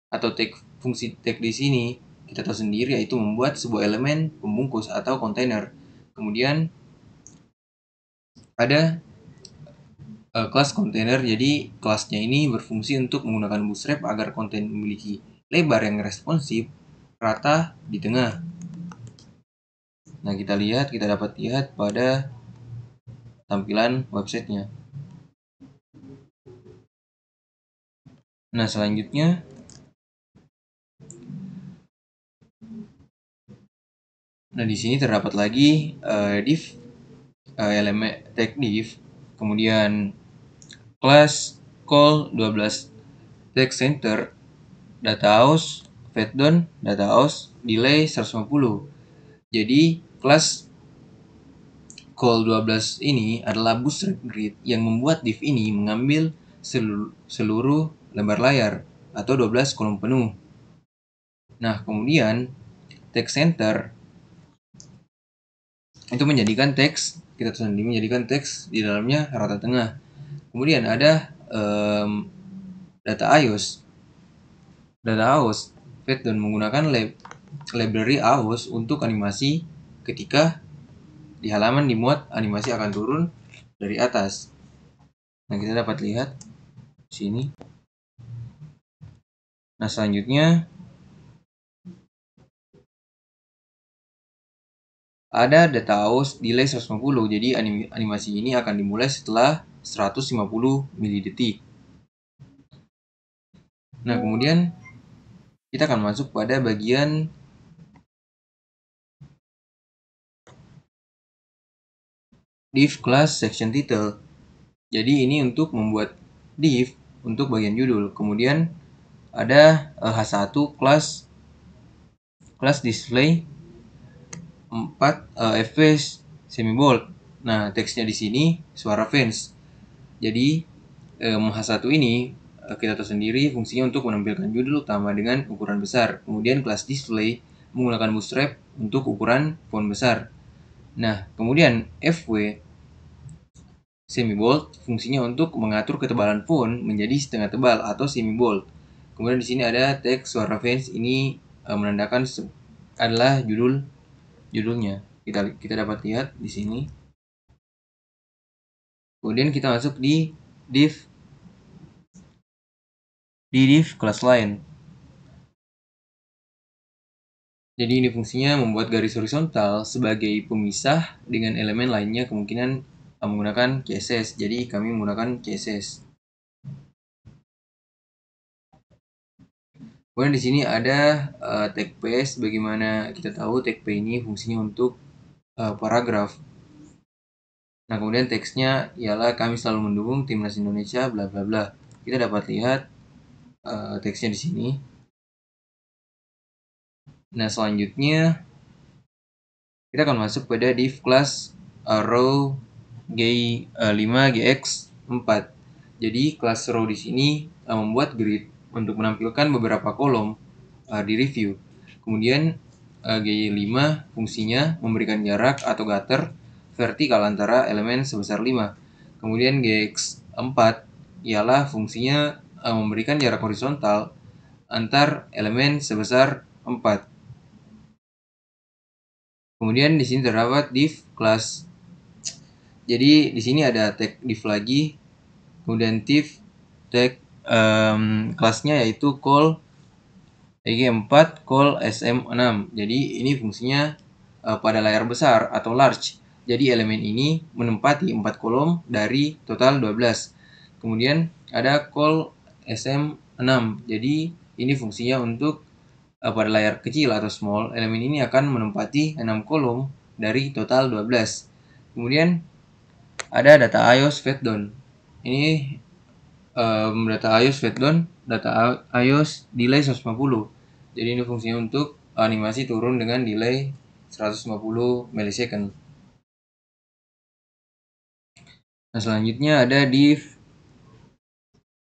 [SPEAKER 1] atau fungsi tag di sini kita tahu sendiri, yaitu membuat sebuah elemen pembungkus atau kontainer. Kemudian ada kelas kontainer. Jadi kelasnya ini berfungsi untuk menggunakan bootstrap agar konten memiliki lebar yang responsif, rata di tengah. Nah, kita dapat lihat pada tampilan websitenya. Nah, selanjutnya di sini terdapat lagi div elemen tag div, kemudian class call 12 text center, data house, fetdown, data house, delay 150. Jadi kelas call 12 ini adalah bootstrap grid yang membuat div ini mengambil seluruh lembar layar atau 12 kolom penuh. Nah, kemudian text center itu menjadikan teks, kita sendiri menjadikan teks di dalamnya rata tengah. Kemudian ada data iOS. Data iOS Python menggunakan library iOS untuk animasi. Ketika di halaman dimuat, animasi akan turun dari atas. Nah, kita dapat lihat di sini. Nah, selanjutnya ada data house delay 150. Jadi animasi ini akan dimulai setelah 150 milidetik. Nah, kemudian kita akan masuk pada bagian div class section title. Jadi ini untuk membuat div untuk bagian judul. Kemudian ada H1 class display 4 FV semi bold. Nah, teksnya di sini suara fans. Jadi H1 ini kita tahu sendiri fungsinya untuk menampilkan judul utama dengan ukuran besar. Kemudian kelas display menggunakan bootstrap untuk ukuran font besar. Nah, kemudian FW semi bold fungsinya untuk mengatur ketebalan font menjadi setengah tebal atau semi bold. Kemudian di sini ada teks suara fans, ini menandakan adalah judulnya. Kita dapat lihat di sini. Kemudian kita masuk di div kelas lain. Jadi ini fungsinya membuat garis horizontal sebagai pemisah dengan elemen lainnya, kemungkinan menggunakan CSS. Jadi kami menggunakan CSS. Kemudian di sini ada tag p. Bagaimana kita tahu tag p ini fungsinya untuk paragraf. Nah, kemudian teksnya ialah kami selalu mendukung timnas Indonesia bla bla bla. Kita dapat lihat teksnya di sini. Nah, selanjutnya kita akan masuk pada div class row G5 GX4. Jadi kelas row di sini membuat grid untuk menampilkan beberapa kolom di review. Kemudian G5 fungsinya memberikan jarak atau gutter vertikal antara elemen sebesar 5. Kemudian GX4 ialah fungsinya memberikan jarak horizontal antar elemen sebesar 4. Kemudian di sini terdapat div class. Jadi di sini ada tag div lagi. Kemudian div tag kelasnya yaitu call EG4 call SM6. Jadi ini fungsinya pada layar besar atau large. Jadi elemen ini menempati 4 kolom dari total 12. Kemudian ada call SM6. Jadi ini fungsinya untuk pada layar kecil atau small. Elemen ini akan menempati 6 kolom dari total 12. Kemudian ada data iOS fetdown. Ini data iOS fetdown, data iOS delay 150. Jadi ini fungsinya untuk animasi turun dengan delay 150 milisecond. Nah, selanjutnya ada div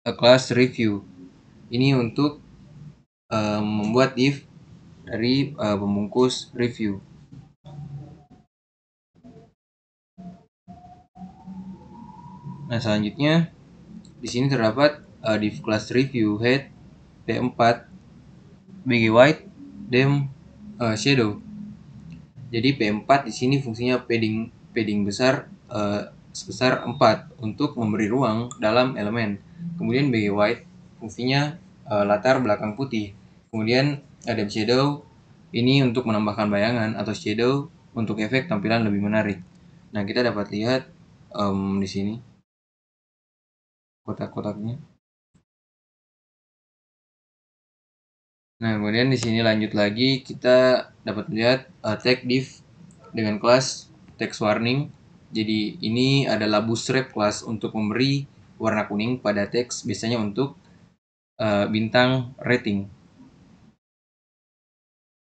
[SPEAKER 1] class review. Ini untuk membuat div dari pembungkus review. Nah, selanjutnya di sini terdapat div class review head P4 BG white dem shadow. Jadi P4 di sini fungsinya padding besar sebesar 4 untuk memberi ruang dalam elemen. Kemudian BG white fungsinya latar belakang putih. Kemudian ada shadow ini untuk menambahkan bayangan atau shadow untuk efek tampilan lebih menarik. Nah, kita dapat lihat di sini kotak-kotaknya. Nah, kemudian di sini lanjut lagi kita dapat lihat tag div dengan kelas text warning. Jadi ini adalah bootstrap class untuk memberi warna kuning pada teks, biasanya untuk bintang rating.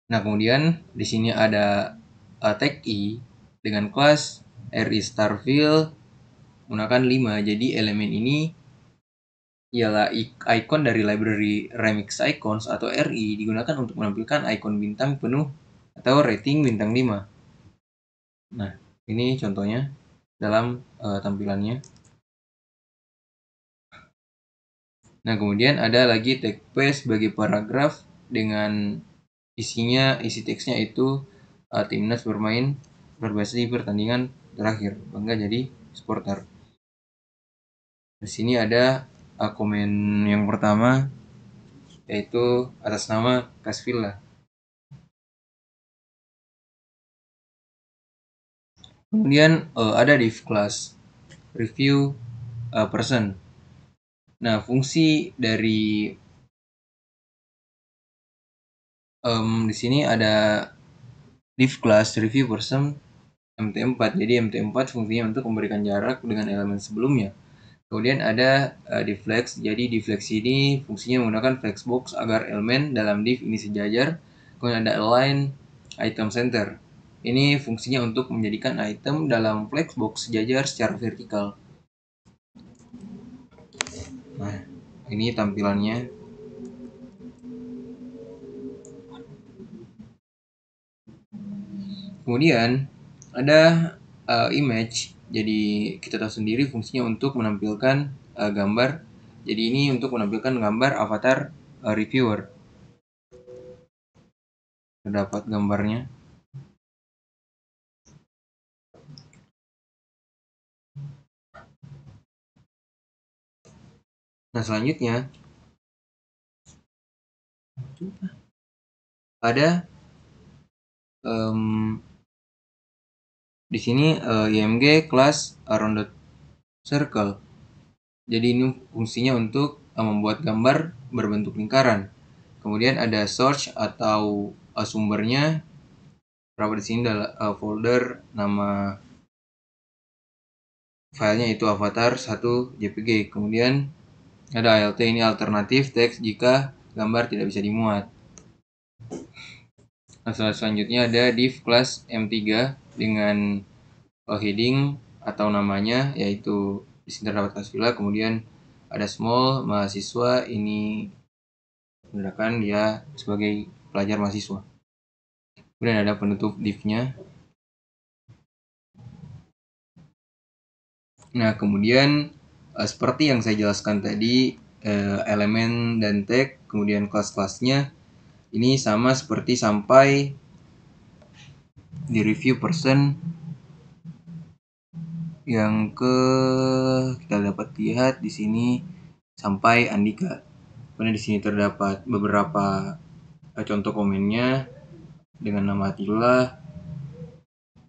[SPEAKER 1] Nah, kemudian di sini ada tag i dengan kelas ri starfill menggunakan 5. Jadi elemen ini ialah icon dari library remix icons atau RI digunakan untuk menampilkan icon bintang penuh atau rating bintang 5. Nah, ini contohnya dalam tampilannya. Nah, kemudian ada lagi tag page sebagai paragraf dengan isi teksnya itu timnas bermain berbasis di pertandingan terakhir, bangga jadi supporter. Di sini ada komen yang pertama yaitu atas nama Kasvilla. Kemudian ada div class review person. Nah, fungsi dari di sini ada div class review person MT4. Jadi MT4 fungsinya untuk memberikan jarak dengan elemen sebelumnya. Kemudian ada div flex. Jadi div flex ini fungsinya menggunakan flexbox agar elemen dalam div ini sejajar. Kemudian ada align item center. Ini fungsinya untuk menjadikan item dalam flexbox sejajar secara vertikal. Nah, ini tampilannya. Kemudian ada image. Jadi kita tahu sendiri fungsinya untuk menampilkan gambar. Jadi ini untuk menampilkan gambar avatar reviewer. Terdapat gambarnya. Nah, selanjutnya ada di sini IMG class rounded circle. Jadi ini fungsinya untuk membuat gambar berbentuk lingkaran. Kemudian ada source atau sumbernya. Berapa di sini adalah folder nama filenya itu avatar 1 JPG. Kemudian ada ALT, ini alternatif teks jika gambar tidak bisa dimuat. Nah, selanjutnya ada div class M3 dengan heading atau namanya yaitu di sini terdapat Kasvilla. Kemudian ada small mahasiswa, ini menggunakan dia sebagai pelajar mahasiswa. Kemudian ada penutup divnya. Nah, kemudian seperti yang saya jelaskan tadi, elemen dan tag, kemudian kelas-kelasnya ini sama seperti sampai di review person yang kita dapat lihat di sini sampai Andika. Karena di sini terdapat beberapa contoh komennya dengan nama Atila,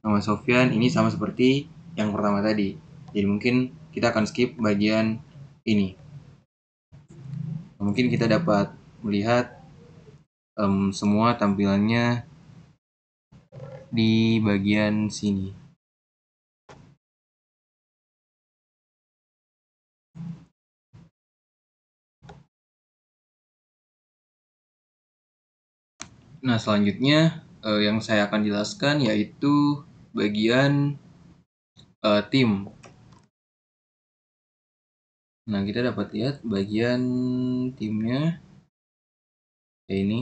[SPEAKER 1] nama Sofyan, ini sama seperti yang pertama tadi. Jadi mungkin kita akan skip bagian ini. Mungkin kita dapat melihat semua tampilannya di bagian sini. Nah, selanjutnya yang saya akan jelaskan yaitu bagian tim. Nah, kita dapat lihat bagian timnya kayak ini.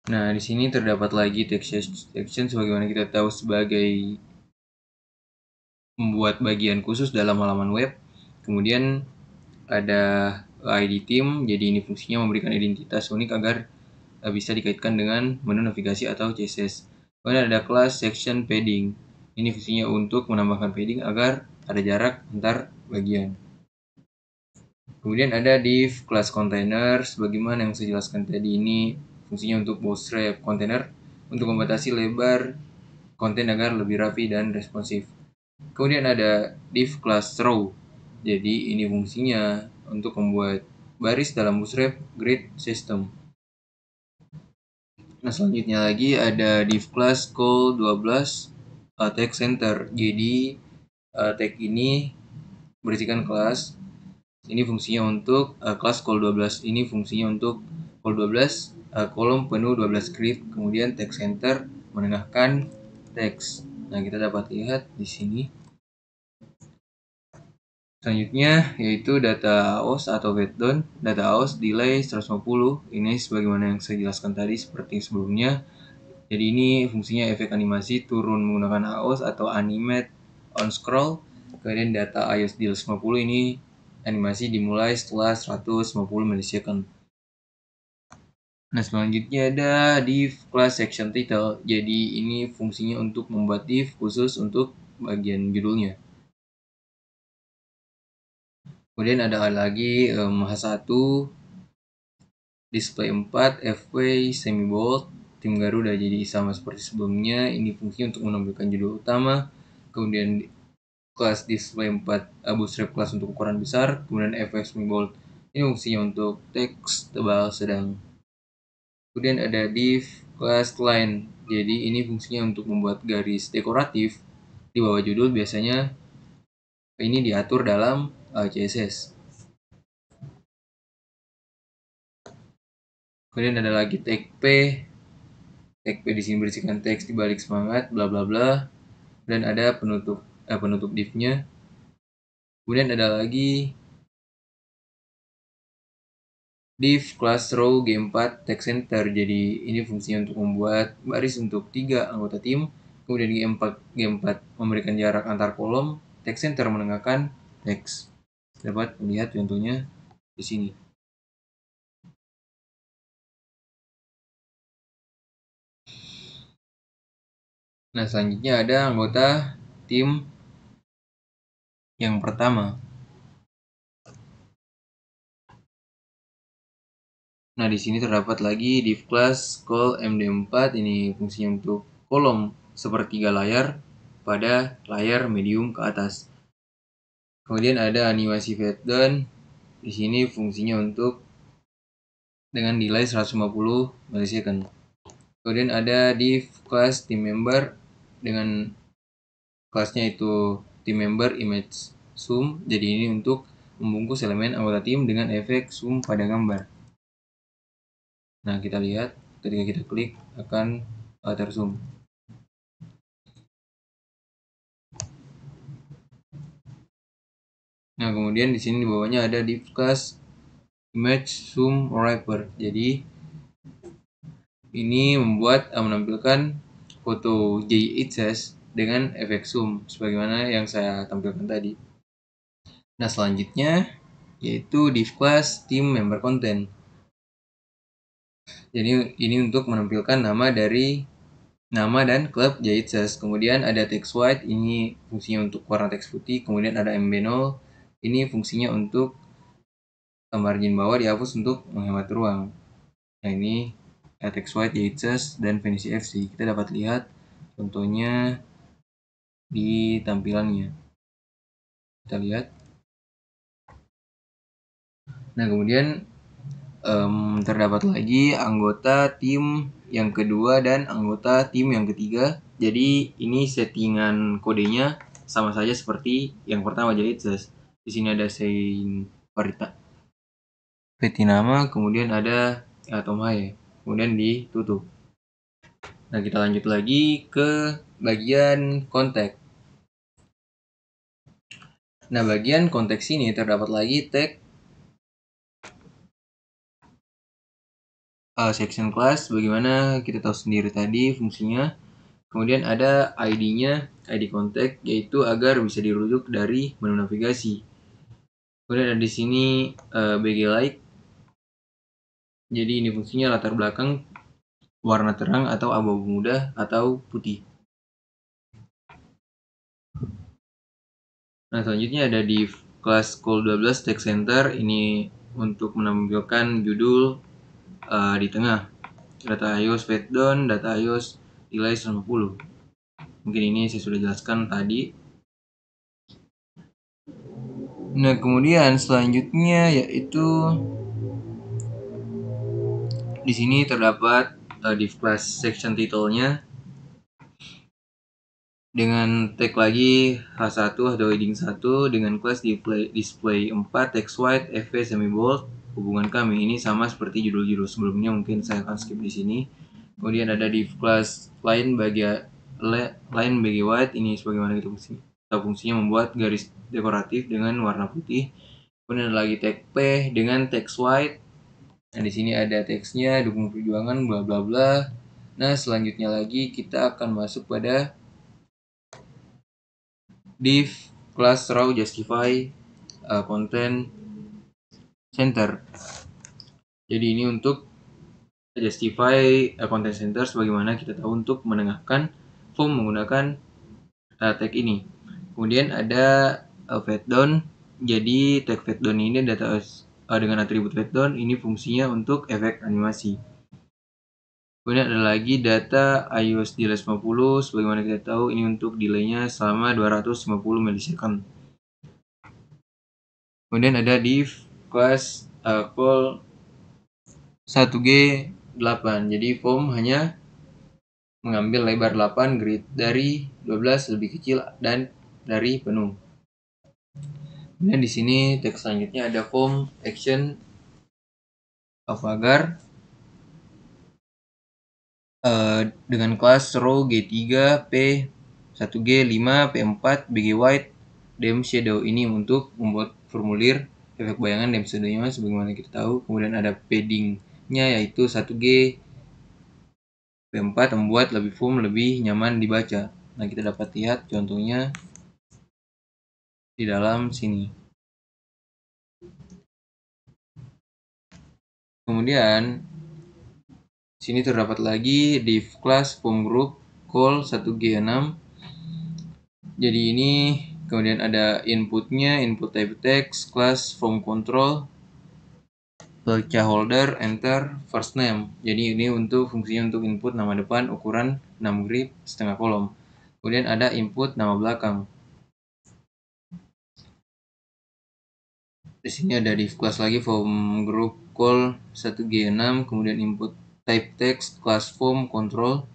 [SPEAKER 1] Nah, di sini terdapat lagi text section sebagaimana kita tahu sebagai membuat bagian khusus dalam halaman web. Kemudian ada ID team, jadi ini fungsinya memberikan identitas unik agar bisa dikaitkan dengan menu navigasi atau CSS. Kemudian ada class section padding. Ini fungsinya untuk menambahkan padding agar ada jarak antar bagian. Kemudian ada div class container, sebagaimana yang saya jelaskan tadi, ini fungsinya untuk bootstrap container untuk membatasi lebar konten agar lebih rapi dan responsif. Kemudian ada div class row. Jadi ini fungsinya untuk membuat baris dalam bootstrap grid system. Nah, selanjutnya lagi ada div class call12 tag center. Jadi tag ini berisikan kelas. Ini fungsinya untuk kelas call12 ini fungsinya untuk call12 kolom penuh 12 script, kemudian tag center menengahkan teks. Nah, kita dapat lihat di sini. Selanjutnya yaitu data AOS atau wait-down. Data AOS delay 150. Ini sebagaimana yang saya jelaskan tadi seperti sebelumnya. Jadi ini fungsinya efek animasi turun menggunakan AOS atau animate on scroll. Kemudian data iOS delay 50 ini animasi dimulai setelah 150 milisecond. Nah, selanjutnya ada div class section title. Jadi ini fungsinya untuk membuat div khusus untuk bagian judulnya. Kemudian ada lagi H1 display 4 FW semi bold tim Garuda, jadi sama seperti sebelumnya. Ini fungsi untuk menampilkan judul utama. Kemudian kelas display 4 bootstrap kelas untuk ukuran besar. Kemudian FW semi bold ini fungsinya untuk teks tebal sedang. Kemudian ada div class line, jadi ini fungsinya untuk membuat garis dekoratif di bawah judul. Biasanya ini diatur dalam CSS. Kemudian ada lagi tag P. Tag P di sini berisikan teks di balik semangat bla bla bla, dan ada penutup divnya. Kemudian ada lagi div class row G4 tag center. Jadi ini fungsinya untuk membuat baris untuk 3 anggota tim. Kemudian G4 memberikan jarak antar kolom. Tag center menengahkan teks. Dapat melihat contohnya di sini. Nah, selanjutnya ada anggota tim yang pertama. Nah, di sini terdapat lagi div class call MD4. Ini fungsinya untuk kolom sepertiga layar pada layar medium ke atas. Kemudian ada animasi fade-down. Di sini fungsinya untuk dengan delay 150 milisecond. Kemudian ada div class team member dengan kelasnya itu team member image zoom. Jadi ini untuk membungkus elemen anggota tim dengan efek zoom pada gambar. Nah, kita lihat ketika kita klik akan terzoom. Nah, kemudian di sini di bawahnya ada div class image zoom wrapper. Jadi ini membuat menampilkan foto JHS dengan efek zoom sebagaimana yang saya tampilkan tadi. Nah, selanjutnya yaitu div class team member content. Jadi ini untuk menampilkan nama dan klub JHS. Kemudian ada text white, ini fungsinya untuk warna teks putih. Kemudian ada MB0, ini fungsinya untuk margin bawah dihapus untuk menghemat ruang. Nah, ini text white JHS dan Fantasy FC. Kita dapat lihat contohnya di tampilannya. Kita lihat. Nah, kemudian terdapat lagi anggota tim yang kedua dan anggota tim yang ketiga. Jadi ini settingan kodenya sama saja seperti yang pertama. Jadi di sini ada sein peti nama, kemudian ada Tom Haye, kemudian ditutup. Nah, kita lanjut lagi ke bagian konteks. Nah, bagian konteks ini terdapat lagi tag section class. Bagaimana kita tahu sendiri tadi fungsinya. Kemudian ada ID-nya, ID kontak, yaitu agar bisa dirujuk dari menu navigasi. Kemudian ada di sini BG Light. Jadi ini fungsinya latar belakang warna terang atau abu-abu muda atau putih. Nah, selanjutnya ada di kelas Call 12 Text Center. Ini untuk menampilkan judul di tengah. Data iOS Fedon, data iOS nilai 150. Mungkin ini saya sudah jelaskan tadi. Nah, kemudian selanjutnya yaitu di sini terdapat div class section title-nya dengan tag lagi H1 atau heading 1 dengan class display 4 text white FV semi bold. Hubungan kami ini sama seperti judul-judul sebelumnya, mungkin saya akan skip di sini. Kemudian ada div class line bagi white, ini sebagaimana kita fungsinya membuat garis dekoratif dengan warna putih. Kemudian ada lagi tag P dengan text white. Nah, di sini ada teksnya dukung perjuangan bla bla bla. Nah, selanjutnya lagi kita akan masuk pada div class raw justify content center. Jadi ini untuk justify content center sebagaimana kita tahu untuk menengahkan form menggunakan tag ini. Kemudian ada fetdown. Jadi tag fetdown ini data dengan atribut fetdown ini fungsinya untuk efek animasi. Kemudian ada lagi data iOS delay 50, sebagaimana kita tahu ini untuk delaynya selama 250 milisecond. Kemudian ada div class call 1G8. Jadi form hanya mengambil lebar 8, grid dari 12 lebih kecil dan dari penuh. Kemudian di sini teks selanjutnya ada form action agar dengan kelas row G3, P1G, 5, P4, BG White, Dem Shadow. Ini untuk membuat formulir efek bayangan Dem Shadow-nya sebagaimana kita tahu. Kemudian ada padding-nya yaitu 1G, P4 membuat lebih foam, lebih nyaman dibaca. Nah, kita dapat lihat contohnya di dalam sini. Kemudian sini terdapat lagi div class form group call 1G6. Jadi ini kemudian ada inputnya, input type text, class form control, placeholder, enter, first name. Jadi ini untuk fungsinya untuk input nama depan ukuran 6 grid setengah kolom. Kemudian ada input nama belakang. Di sini ada div class lagi form group call 1G6, kemudian input type text, class form control,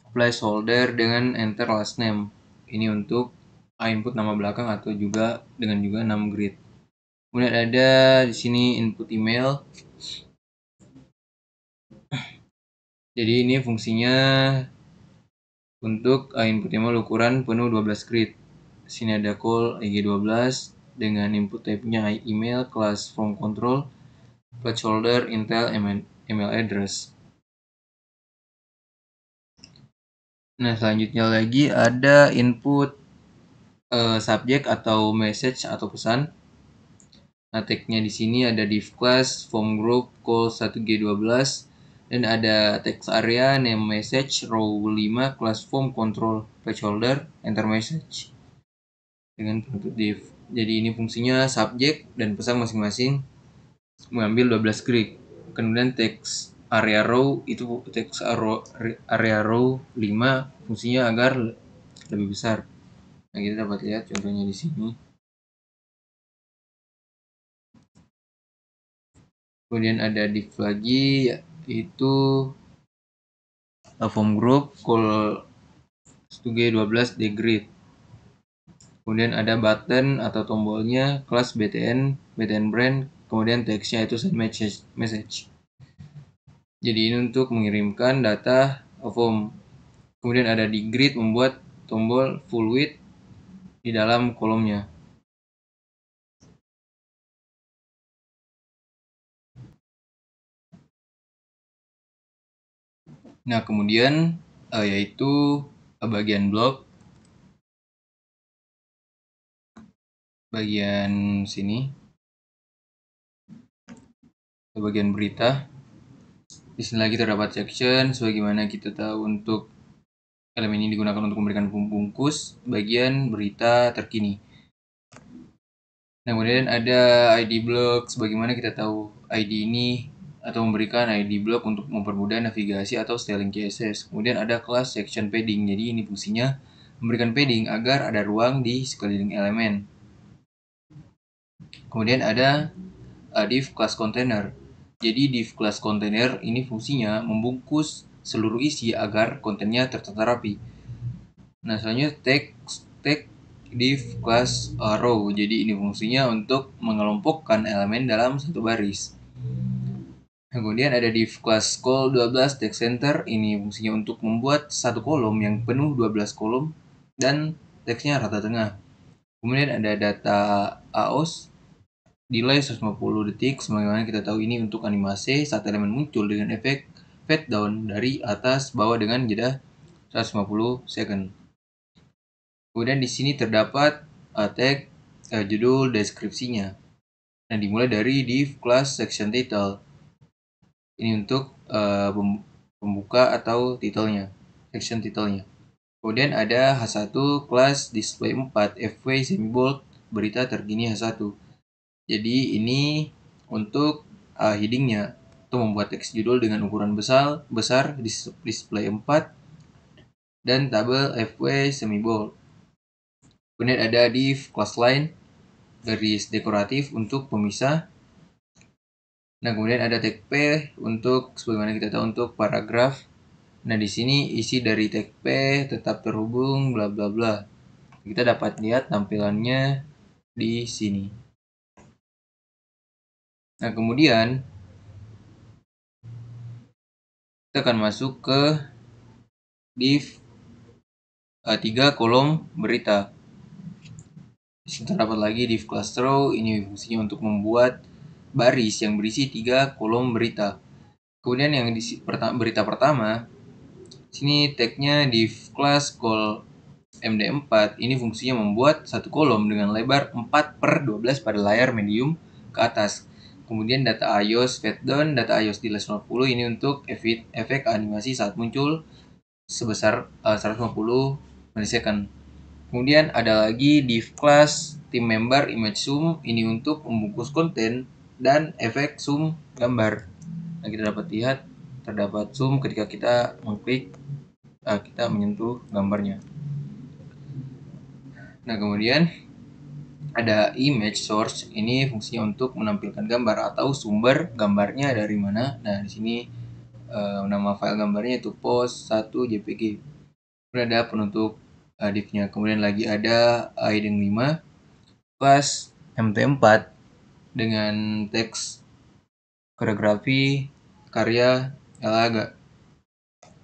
[SPEAKER 1] placeholder dengan enter last name. Ini untuk input nama belakang atau juga dengan 6 grid. Kemudian ada di sini input email. Jadi ini fungsinya untuk input email ukuran penuh 12 grid. Di sini ada call IG12 dengan input type-nya email, class form control, placeholder, Intel, email address. Nah, selanjutnya lagi ada input subject atau message atau pesan. Nah, tag-nya di sini ada div class form group call 1G12 dan ada text area name message row 5 class form control placeholder enter message dengan penutup div. Jadi ini fungsinya subjek dan pesan masing-masing mengambil 12 grid. Kemudian text area row itu text area row 5 fungsinya agar lebih besar. Nah, kita dapat lihat contohnya di sini. Kemudian ada div lagi yaitu form group call 1G12 dgrid. Kemudian ada button atau tombolnya kelas BTN brand, kemudian teksnya itu send message. Jadi ini untuk mengirimkan data form. Kemudian ada di grid membuat tombol full width di dalam kolomnya. Nah, kemudian yaitu bagian blog, bagian sini, bagian berita. Di sini lagi terdapat section, sebagaimana kita tahu untuk elemen ini digunakan untuk memberikan pembungkus bagian berita terkini. Nah, kemudian ada ID block, sebagaimana kita tahu ID ini atau memberikan ID block untuk mempermudah navigasi atau styling CSS. Kemudian ada kelas section padding, jadi ini fungsinya memberikan padding agar ada ruang di sekeliling elemen. Kemudian ada div class container. Jadi div class container ini fungsinya membungkus seluruh isi agar kontennya tertata rapi. Nah, selanjutnya tag div class row. Jadi ini fungsinya untuk mengelompokkan elemen dalam satu baris. Kemudian ada div class call 12 text center. Ini fungsinya untuk membuat satu kolom yang penuh 12 kolom dan teksnya rata tengah. Kemudian ada data AOS delay 150 detik. Sebagaimana kita tahu ini untuk animasi saat elemen muncul dengan efek fade down dari atas bawah dengan jeda 150 second. Kemudian di sini terdapat tag judul deskripsinya. Nah, dimulai dari div class section title. Ini untuk pembuka atau titelnya, section titelnya. Kemudian ada H1 class display 4 FW semibold berita terkini H1. Jadi ini untuk headingnya untuk membuat teks judul dengan ukuran besar display 4 dan tabel FW semibold. Kemudian ada div class line garis dekoratif untuk pemisah. Nah, kemudian ada tag P untuk sebagaimana kita tahu untuk paragraf. Nah, di sini isi dari tag P tetap terhubung bla bla bla. Kita dapat lihat tampilannya di sini. Nah, kemudian kita akan masuk ke div 3 kolom berita. Di sini terdapat lagi div class row. Ini fungsinya untuk membuat baris yang berisi 3 kolom berita. Kemudian yang di berita pertama, sini tagnya div class call MD4. Ini fungsinya membuat satu kolom dengan lebar 4/12 pada layar medium ke atas. Kemudian data iOS fade down, data iOS delay 150 ini untuk efek animasi saat muncul sebesar 150 milisecond. Kemudian ada lagi div class team member image zoom, ini untuk membungkus konten dan efek zoom gambar. Nah, kita dapat lihat terdapat zoom ketika kita mengklik, kita menyentuh gambarnya. Nah, kemudian ada image source, ini fungsinya untuk menampilkan gambar atau sumber gambarnya dari mana. Nah, di sini nama file gambarnya itu pos1.jpg. Kemudian ada penutup divnya. Kemudian lagi ada heading 5 class mt4 dengan teks koreografi karya Ella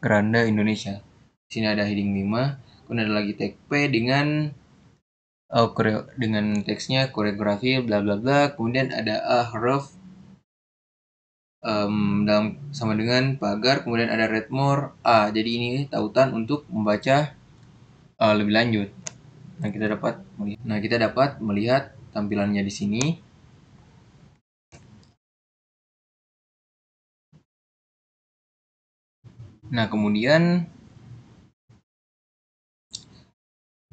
[SPEAKER 1] Granda Indonesia. Di sini ada heading 5. Kemudian ada lagi tag P dengan teksnya koreografi bla bla bla. Kemudian ada href dalam sama dengan pagar. Kemudian ada read more A. Jadi ini tautan untuk membaca lebih lanjut. Nah, kita dapat melihat tampilannya di sini. Nah, kemudian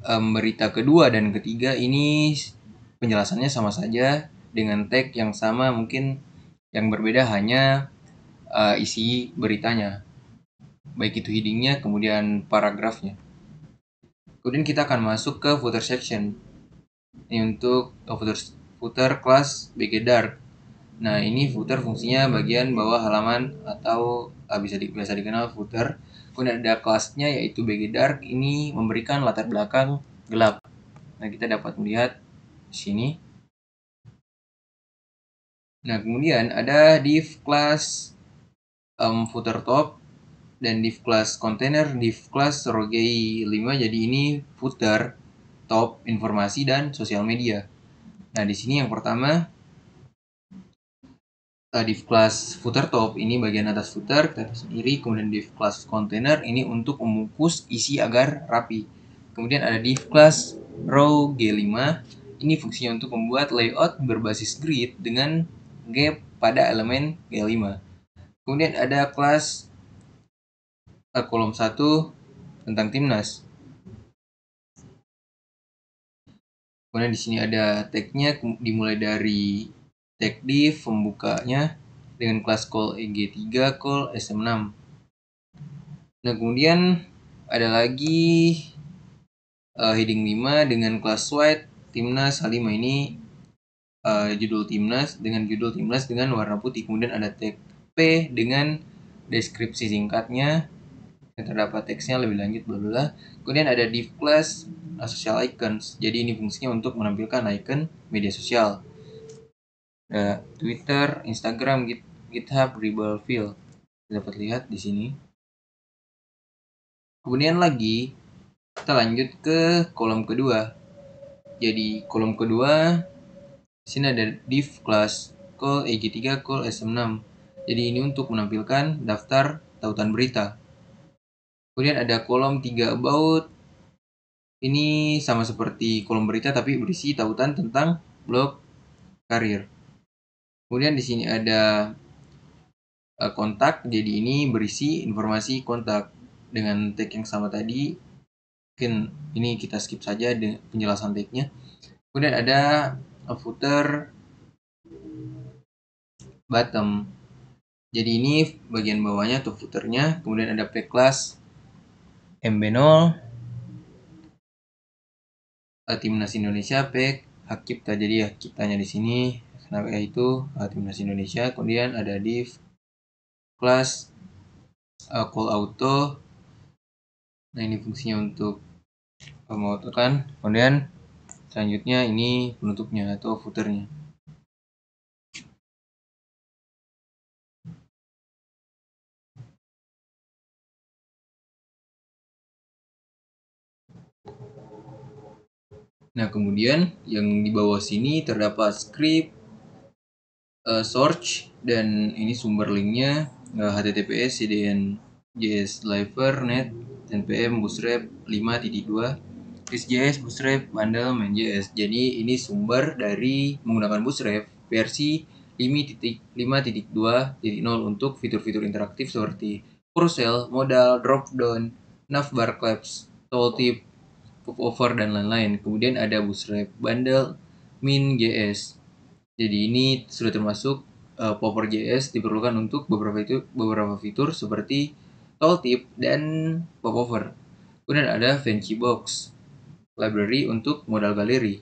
[SPEAKER 1] berita kedua dan ketiga ini penjelasannya sama saja dengan tag yang sama, mungkin yang berbeda hanya isi beritanya, baik itu headingnya kemudian paragrafnya. Kemudian kita akan masuk ke footer section. Ini untuk footer class BG Dark. Nah, ini footer fungsinya bagian bawah halaman atau biasa dikenal footer. Kemudian ada kelasnya yaitu BG Dark, ini memberikan latar belakang gelap. Nah, kita dapat melihat di sini. Nah, kemudian ada div class footer top dan div class container, div class Rogei 5. Jadi ini footer top informasi dan sosial media. Nah, di sini yang pertama div class footer top ini bagian atas footer kita sendiri, kemudian div class container ini untuk membungkus isi agar rapi. Kemudian ada div class row G5 ini fungsinya untuk membuat layout berbasis grid dengan gap pada elemen G5. Kemudian ada kelas kolom 1 tentang timnas. Kemudian di sini ada tag-nya dimulai dari tag div pembukanya dengan kelas call EG3, call SM6. Nah, kemudian ada lagi heading 5 dengan kelas white timnas H5 ini judul timnas dengan warna putih. Kemudian ada tag P dengan deskripsi singkatnya yang terdapat teksnya lebih lanjut bla bla. Kemudian ada div class social icons. Jadi ini fungsinya untuk menampilkan icon media sosial. Ada Twitter, Instagram, GitHub, Rebel Field. Dapat lihat di sini. Kemudian lagi kita lanjut ke kolom kedua. Jadi kolom kedua sini ada div class call EG3, call SM6. Jadi ini untuk menampilkan daftar tautan berita. Kemudian ada kolom 3 about. Ini sama seperti kolom berita tapi berisi tautan tentang blog karir. Kemudian di sini ada kontak, jadi ini berisi informasi kontak dengan tag yang sama tadi. Mungkin ini kita skip saja dengan penjelasan tagnya. Kemudian ada footer bottom. Jadi ini bagian bawahnya atau footernya. Kemudian ada pack class MB0 Timnas Indonesia pack hak cipta. Jadi hak ciptanya di sini kenapa itu Timnas Indonesia. Kemudian ada div class call auto. Nah, ini fungsinya untuk memautokan. Kemudian selanjutnya ini penutupnya atau footernya. Nah, kemudian yang di bawah sini terdapat script search dan ini sumber linknya https cdn js driver net npm bootstrap 5.2 XJS bootstrap bundle main.js. Jadi ini sumber dari menggunakan bootstrap versi 5.2.0 untuk fitur-fitur interaktif seperti carousel, modal, dropdown, navbar collapse, tooltip, popover dan lain-lain. Kemudian ada bootstrap bundle min.js. Jadi ini sudah termasuk Popper.js diperlukan untuk beberapa fitur seperti tooltip dan popover. Kemudian ada Fancybox library untuk modal galeri,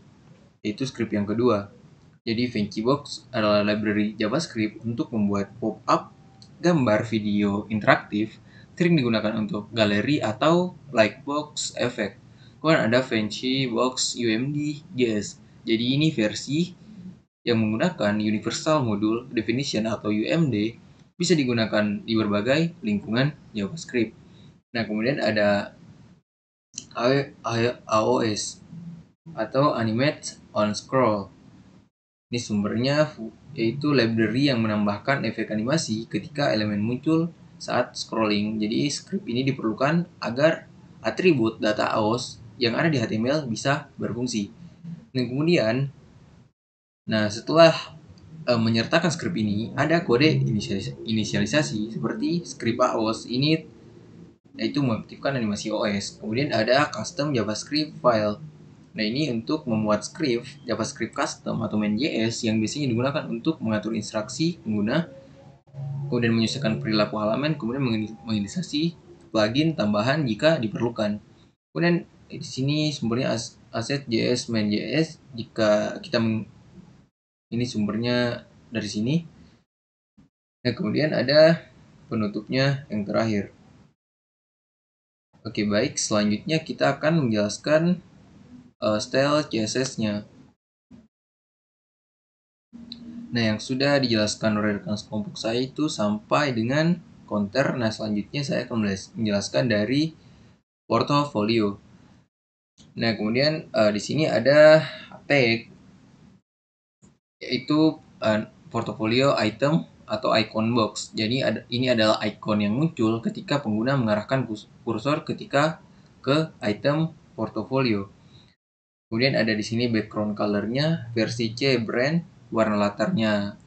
[SPEAKER 1] yaitu script yang kedua. Jadi Fancybox adalah library JavaScript untuk membuat pop-up, gambar, video interaktif, sering digunakan untuk galeri atau lightbox effect. Kemudian ada Fancybox UMD.js. Jadi ini versi yang menggunakan Universal Module Definition atau UMD bisa digunakan di berbagai lingkungan JavaScript. Nah, kemudian ada AOS atau Animate on Scroll. Ini sumbernya yaitu library yang menambahkan efek animasi ketika elemen muncul saat scrolling. Jadi script ini diperlukan agar atribut data AOS yang ada di HTML bisa berfungsi. Dan kemudian setelah menyertakan script ini ada kode inisialisasi seperti script AOS ini yaitu mengaktifkan animasi OS. Kemudian ada custom JavaScript file. Nah, ini untuk membuat script JavaScript custom atau main.js yang biasanya digunakan untuk mengatur instruksi pengguna, kemudian menyesuaikan perilaku halaman, kemudian menginisiasi plugin tambahan jika diperlukan. Kemudian di sini sumbernya asset.js main.js jika kita ini sumbernya dari sini. Nah, kemudian ada penutupnya yang terakhir. Oke, baik. Selanjutnya kita akan menjelaskan style CSS-nya. Nah, yang sudah dijelaskan oleh rekan sekelompok saya itu sampai dengan counter. Nah, selanjutnya saya akan menjelaskan dari portofolio. Nah, kemudian di sini ada tag yaitu portfolio item atau icon box. Jadi ini adalah icon yang muncul ketika pengguna mengarahkan kursor ketika ke item portofolio. Kemudian ada di sini background color-nya, versi C brand, warna latarnya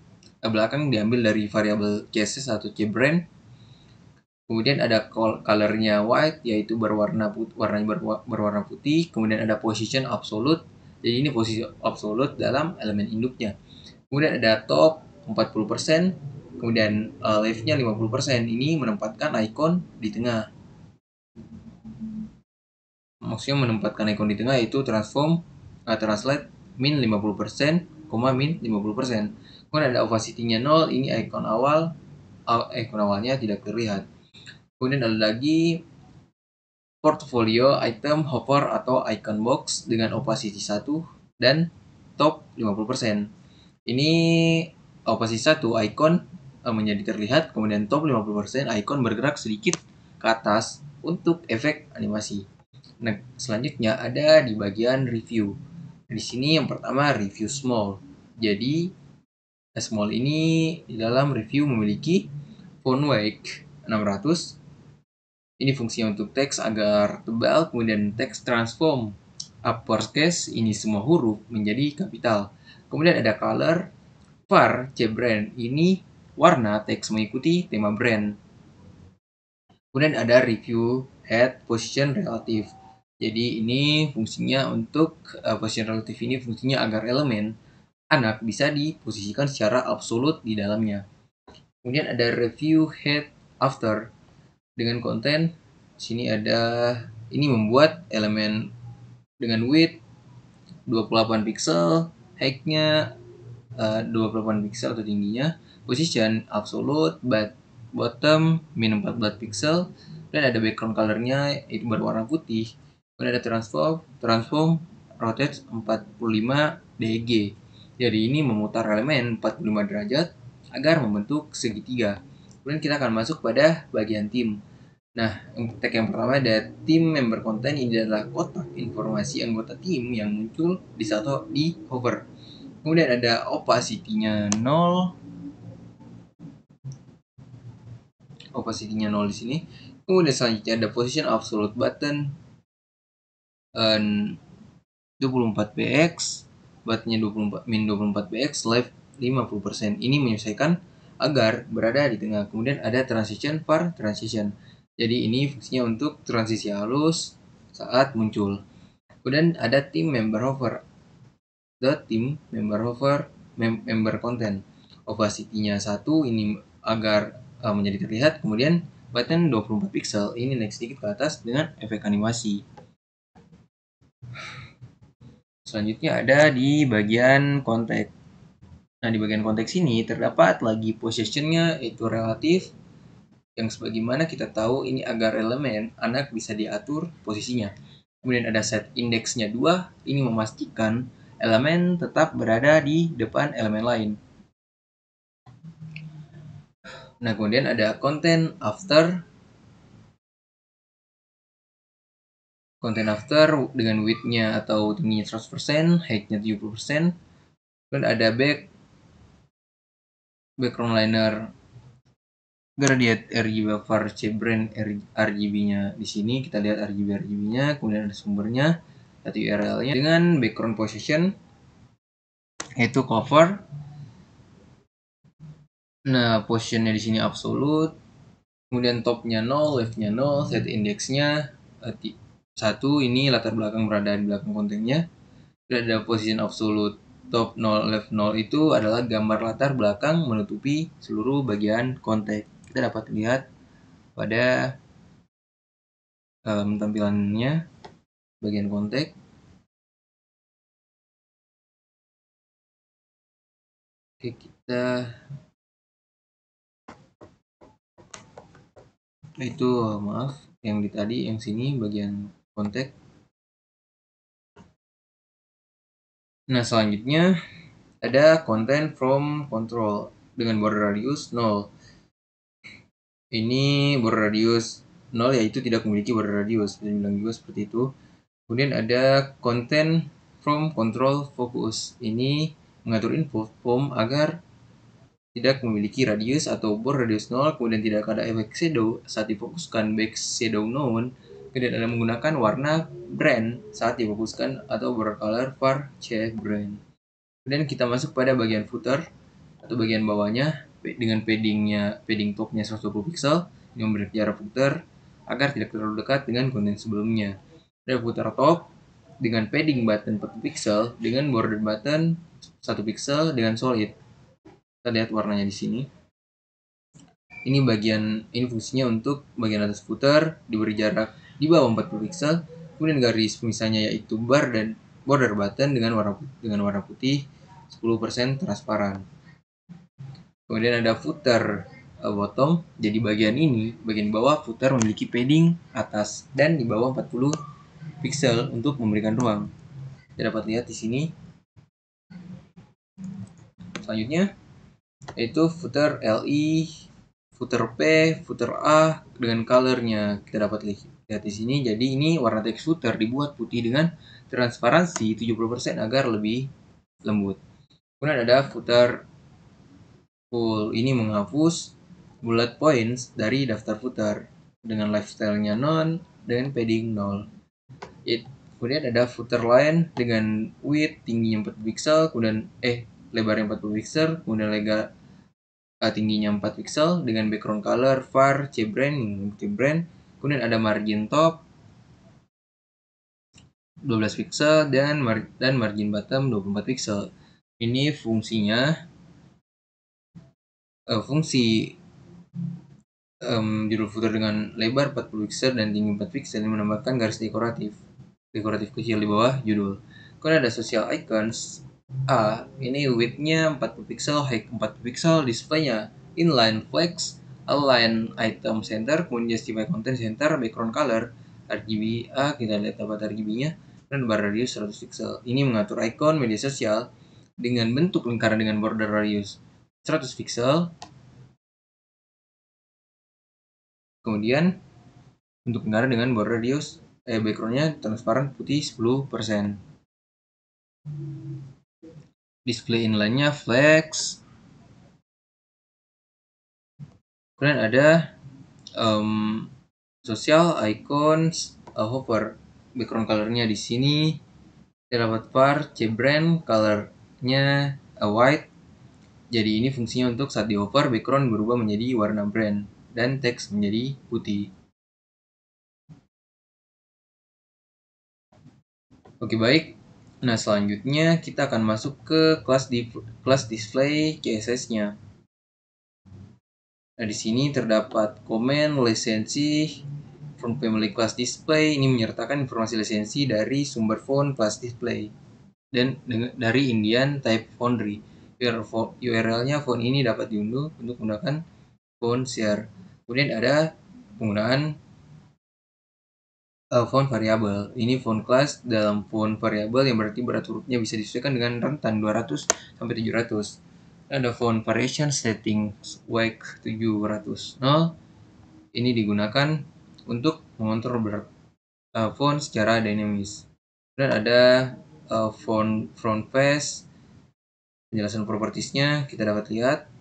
[SPEAKER 1] belakang diambil dari variabel CSS atau C brand. Kemudian ada color-nya white, yaitu warnanya berwarna putih. Kemudian ada position absolute, jadi ini posisi absolute dalam elemen induknya. Kemudian ada top 40%, kemudian left-nya 50%. Ini menempatkan icon di tengah. Maksudnya menempatkan icon di tengah yaitu translate min 50%, min 50%. Kemudian ada opacity-nya 0, ini icon awalnya tidak terlihat. Kemudian ada lagi portfolio item hover atau icon box dengan opacity 1 dan top 50%. Ini opacity 1 icon menjadi terlihat, kemudian top 50% icon bergerak sedikit ke atas untuk efek animasi. Nah, selanjutnya ada di bagian review. Di sini yang pertama review small. Jadi small ini di dalam review memiliki font weight 600. Ini fungsinya untuk teks agar tebal, kemudian teks transform uppercase ini semua huruf menjadi kapital. Kemudian ada color var C brand, ini warna teks mengikuti tema brand. Kemudian ada review head position relative. Jadi ini fungsinya untuk position relative ini fungsinya agar elemen anak bisa diposisikan secara absolut di dalamnya. Kemudian ada review head after dengan konten. Sini ada ini membuat elemen dengan width 28 pixel, height-nya 28 pixel atau tingginya, position absolute, bottom min 14 pixel, dan ada background color-nya itu berwarna putih. Kemudian ada transform rotate 45 dg. Jadi ini memutar elemen 45 derajat agar membentuk segitiga. Kemudian kita akan masuk pada bagian tim. Nah, tag yang pertama ada tim member content. Ini adalah kotak informasi anggota tim yang muncul di hover. Kemudian ada opacity-nya 0. Opacity-nya 0 di sini. Kemudian selanjutnya ada position absolute button 24px, buttonnya 24px, left 50%. Ini menyesuaikan agar berada di tengah. Kemudian ada transition var transition. Jadi ini fungsinya untuk transisi halus saat muncul. Kemudian ada tim member hover. Tim member hover member content. Opacity-nya 1 ini agar menjadi terlihat. Kemudian button 24 pixel. Ini naik sedikit ke atas dengan efek animasi. Selanjutnya ada di bagian konteks. Nah, di bagian konteks ini terdapat lagi positionnya yaitu relatif, yang sebagaimana kita tahu ini agar elemen anak bisa diatur posisinya. Kemudian ada set indeksnya 2, ini memastikan elemen tetap berada di depan elemen lain. Nah, kemudian ada content after. Content after dengan width-nya atau tingginya 100%, height-nya 70%. Kemudian ada background liner gradient RGB var C brand RGB-nya di sini kita lihat RGB-nya, kemudian ada sumbernya, atau URL-nya dengan background position yaitu cover. Nah, positionnya di sini absolute, kemudian top-nya 0, left-nya 0, set index-nya 1, ini latar belakang berada di belakang kontennya. Dan ada position absolute top 0, left 0 itu adalah gambar latar belakang menutupi seluruh bagian konteks. Kita dapat lihat pada tampilannya bagian konteks. Oke, kita itu maaf yang di tadi yang sini bagian konteks. Nah, selanjutnya ada content from control dengan border radius 0. Ini border radius 0 yaitu tidak memiliki border radius, bisa dibilang juga seperti itu. Kemudian ada content from control focus. Ini mengatur info form agar tidak memiliki radius atau border radius 0, kemudian tidak ada efek shadow saat difokuskan back shadow none, kemudian ada menggunakan warna brand saat difokuskan atau border color var c brand. Kemudian kita masuk pada bagian footer atau bagian bawahnya dengan padding topnya 120 pixel yang memberi jarak footer agar tidak terlalu dekat dengan konten sebelumnya. Ada footer top dengan padding button 40 pixel dengan border button 1 pixel dengan solid. Kita lihat warnanya di sini. Ini fungsinya untuk bagian atas footer diberi jarak di bawah 40 pixel, kemudian garis pemisahnya yaitu bar dan border button dengan warna putih 10% transparan. Kemudian ada footer bottom. Jadi bagian bawah footer memiliki padding atas dan di bawah 40 pixel untuk memberikan ruang. Kita dapat lihat di sini. Selanjutnya yaitu footer LI, footer P, footer A dengan colornya. Kita dapat lihat di sini. Jadi ini warna teks footer dibuat putih dengan transparansi 70% agar lebih lembut. Kemudian ada footer full. Ini menghapus bullet points dari daftar footer dengan lifestyle-nya non dan padding 0. Kemudian ada footer line dengan width tingginya 40 pixel, kemudian lebarnya 40 pixel, kemudian tingginya 4 pixel dengan background color var cbrand. Kemudian ada margin top 12 pixel dan margin bottom 24 pixel. Ini fungsinya fungsi judul footer dengan lebar 40 pixel dan tinggi 4 pixel yang menambahkan garis dekoratif kecil di bawah judul. Kemudian ada social icons A, ini width-nya 40 pixel, height 40 pixel, display-nya inline flex, align item center, kemudian justify content center, background color, RGB A, kita lihat dapat RGB-nya, dan bar radius 100 pixel. Ini mengatur icon media sosial dengan bentuk lingkaran dengan border radius 100 pixel. Kemudian untuk lingkaran dengan border radius background-nya transparan putih 10%. Display inline-nya flex. Kemudian ada social icons hover. Background color-nya di sini kita dapat var cbrand, color-nya white. Jadi ini fungsinya untuk saat di hover background berubah menjadi warna brand dan teks menjadi putih. Oke, baik. Nah, selanjutnya kita akan masuk ke kelas display CSS-nya. Nah, di sini terdapat komen lisensi font family class display. Ini menyertakan informasi lisensi dari sumber font class display dan dari Indian Type Foundry. URL-nya font ini dapat diunduh untuk menggunakan font share. Kemudian ada penggunaan font variabel. Ini font class dalam font variabel yang berarti berat hurufnya bisa disesuaikan dengan rentan 200 sampai 700. Ada font variation settings weight 700. Ini digunakan untuk mengontrol berat font secara dinamis. Dan ada font front face. Penjelasan propertiesnya kita dapat lihat.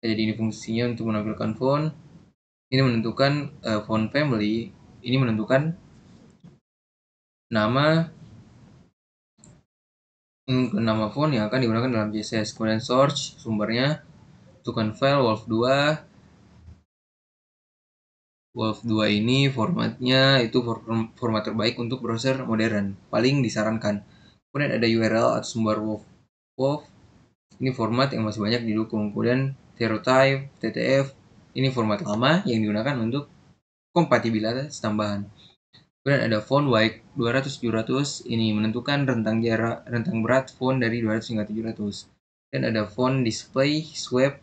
[SPEAKER 1] Jadi ini fungsinya untuk menampilkan font. Ini menentukan font family. Ini menentukan nama font yang akan digunakan dalam CSS. Kemudian source sumbernya, tentukan file Wolf 2 ini formatnya itu format terbaik untuk browser modern, paling disarankan. Kemudian ada URL atau sumber Wolf. Ini format yang masih banyak didukung. Kemudian Type, TTF, ini format lama yang digunakan untuk kompatibilitas tambahan. Kemudian ada font weight 200-700, ini menentukan rentang berat font dari 200 hingga 700. Dan ada font display swipe,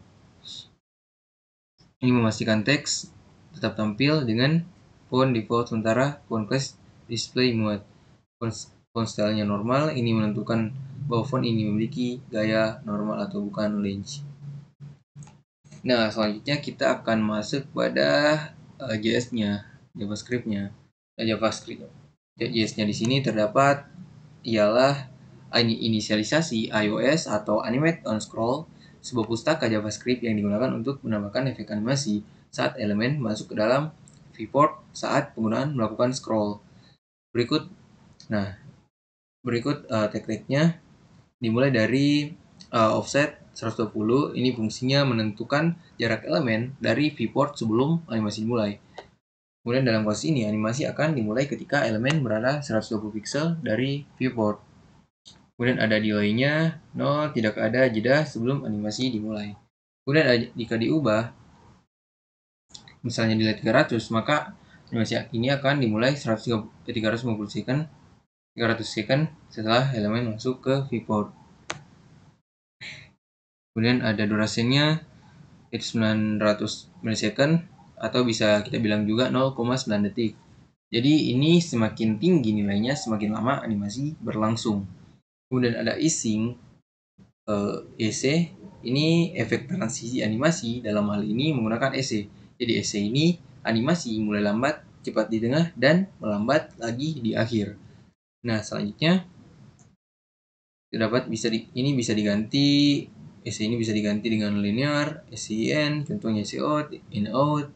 [SPEAKER 1] ini memastikan teks tetap tampil dengan font default sementara font class display mode. Font stylenya normal, ini menentukan bahwa font ini memiliki gaya normal atau bukan linch. Nah, selanjutnya kita akan masuk pada JS-nya, JavaScript-nya. JS-nya di sini terdapat ialah inisialisasi iOS atau animate on scroll, sebuah pustaka JavaScript yang digunakan untuk menambahkan efek animasi saat elemen masuk ke dalam viewport saat penggunaan melakukan scroll. Berikut tekniknya dimulai dari offset 120. Ini fungsinya menentukan jarak elemen dari viewport sebelum animasi dimulai. Kemudian dalam kasus ini animasi akan dimulai ketika elemen berada 120 pixel dari viewport. Kemudian ada delay-nya 0, tidak ada jeda sebelum animasi dimulai. Kemudian jika diubah misalnya delay 300, maka animasi ini akan dimulai 350 second setelah elemen masuk ke viewport. Kemudian ada durasinya itu 900 milisecond atau bisa kita bilang juga 0,9 detik. Jadi ini semakin tinggi nilainya semakin lama animasi berlangsung. Kemudian ada easing EC, ini efek transisi animasi, dalam hal ini menggunakan EC. Jadi EC ini animasi mulai lambat, cepat di tengah, dan melambat lagi di akhir. Nah, selanjutnya ini bisa diganti, EC ini bisa diganti dengan linear, SCN, contohnya EC out, in out.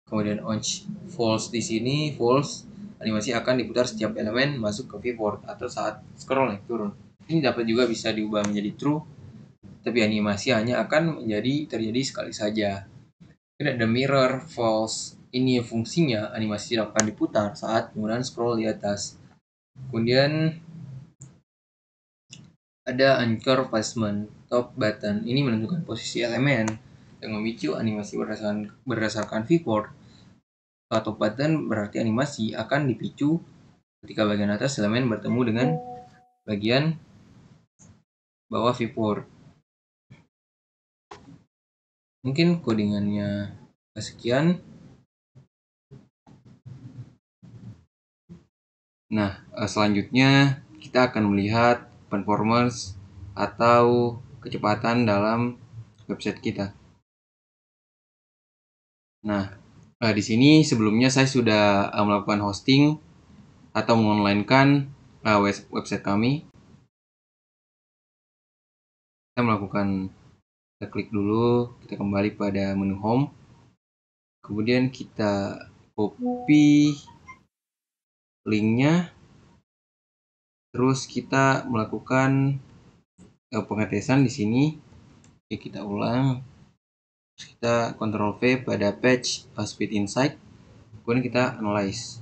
[SPEAKER 1] Kemudian on false di sini, false, animasi akan diputar setiap elemen masuk ke viewport atau saat scroll naik turun. Ini dapat juga bisa diubah menjadi true, tapi animasi hanya akan terjadi sekali saja. Kemudian ada mirror false. Ini fungsinya animasi tidak akan diputar saat penggunaan scroll di atas. Kemudian ada anchor placement top button. Ini menentukan posisi elemen yang memicu animasi berdasarkan viewport. Top button berarti animasi akan dipicu ketika bagian atas elemen bertemu dengan bagian bawah viewport. Mungkin codingannya sekian. Nah, selanjutnya kita akan melihat performance atau kecepatan dalam website kita. Nah, di sini sebelumnya saya sudah melakukan hosting atau mengonlinekan website kami. Kita klik dulu, kita kembali pada menu home. Kemudian kita copy linknya. Terus kita melakukan pengetesan di sini. Oke, kita ulang. Terus kita Ctrl V pada page speed insight. Kemudian kita analyze.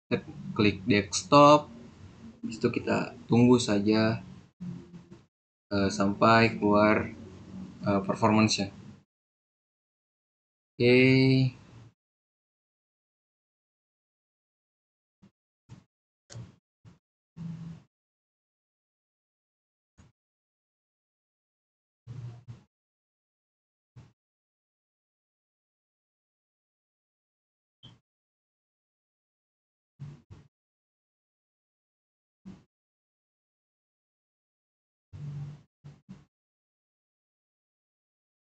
[SPEAKER 1] Kita klik desktop. Itu kita tunggu saja sampai keluar performance-nya. Oke.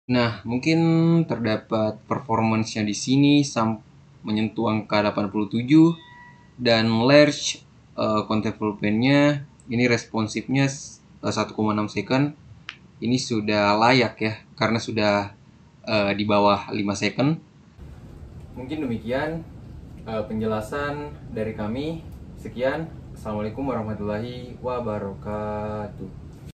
[SPEAKER 1] Nah, mungkin terdapat performance-nya di sini menyentuh angka 87 dan large contentful pen-nya ini responsifnya 1,6 second. Ini sudah layak ya karena sudah di bawah 5 second. Mungkin demikian penjelasan dari kami. Sekian. Assalamualaikum warahmatullahi wabarakatuh.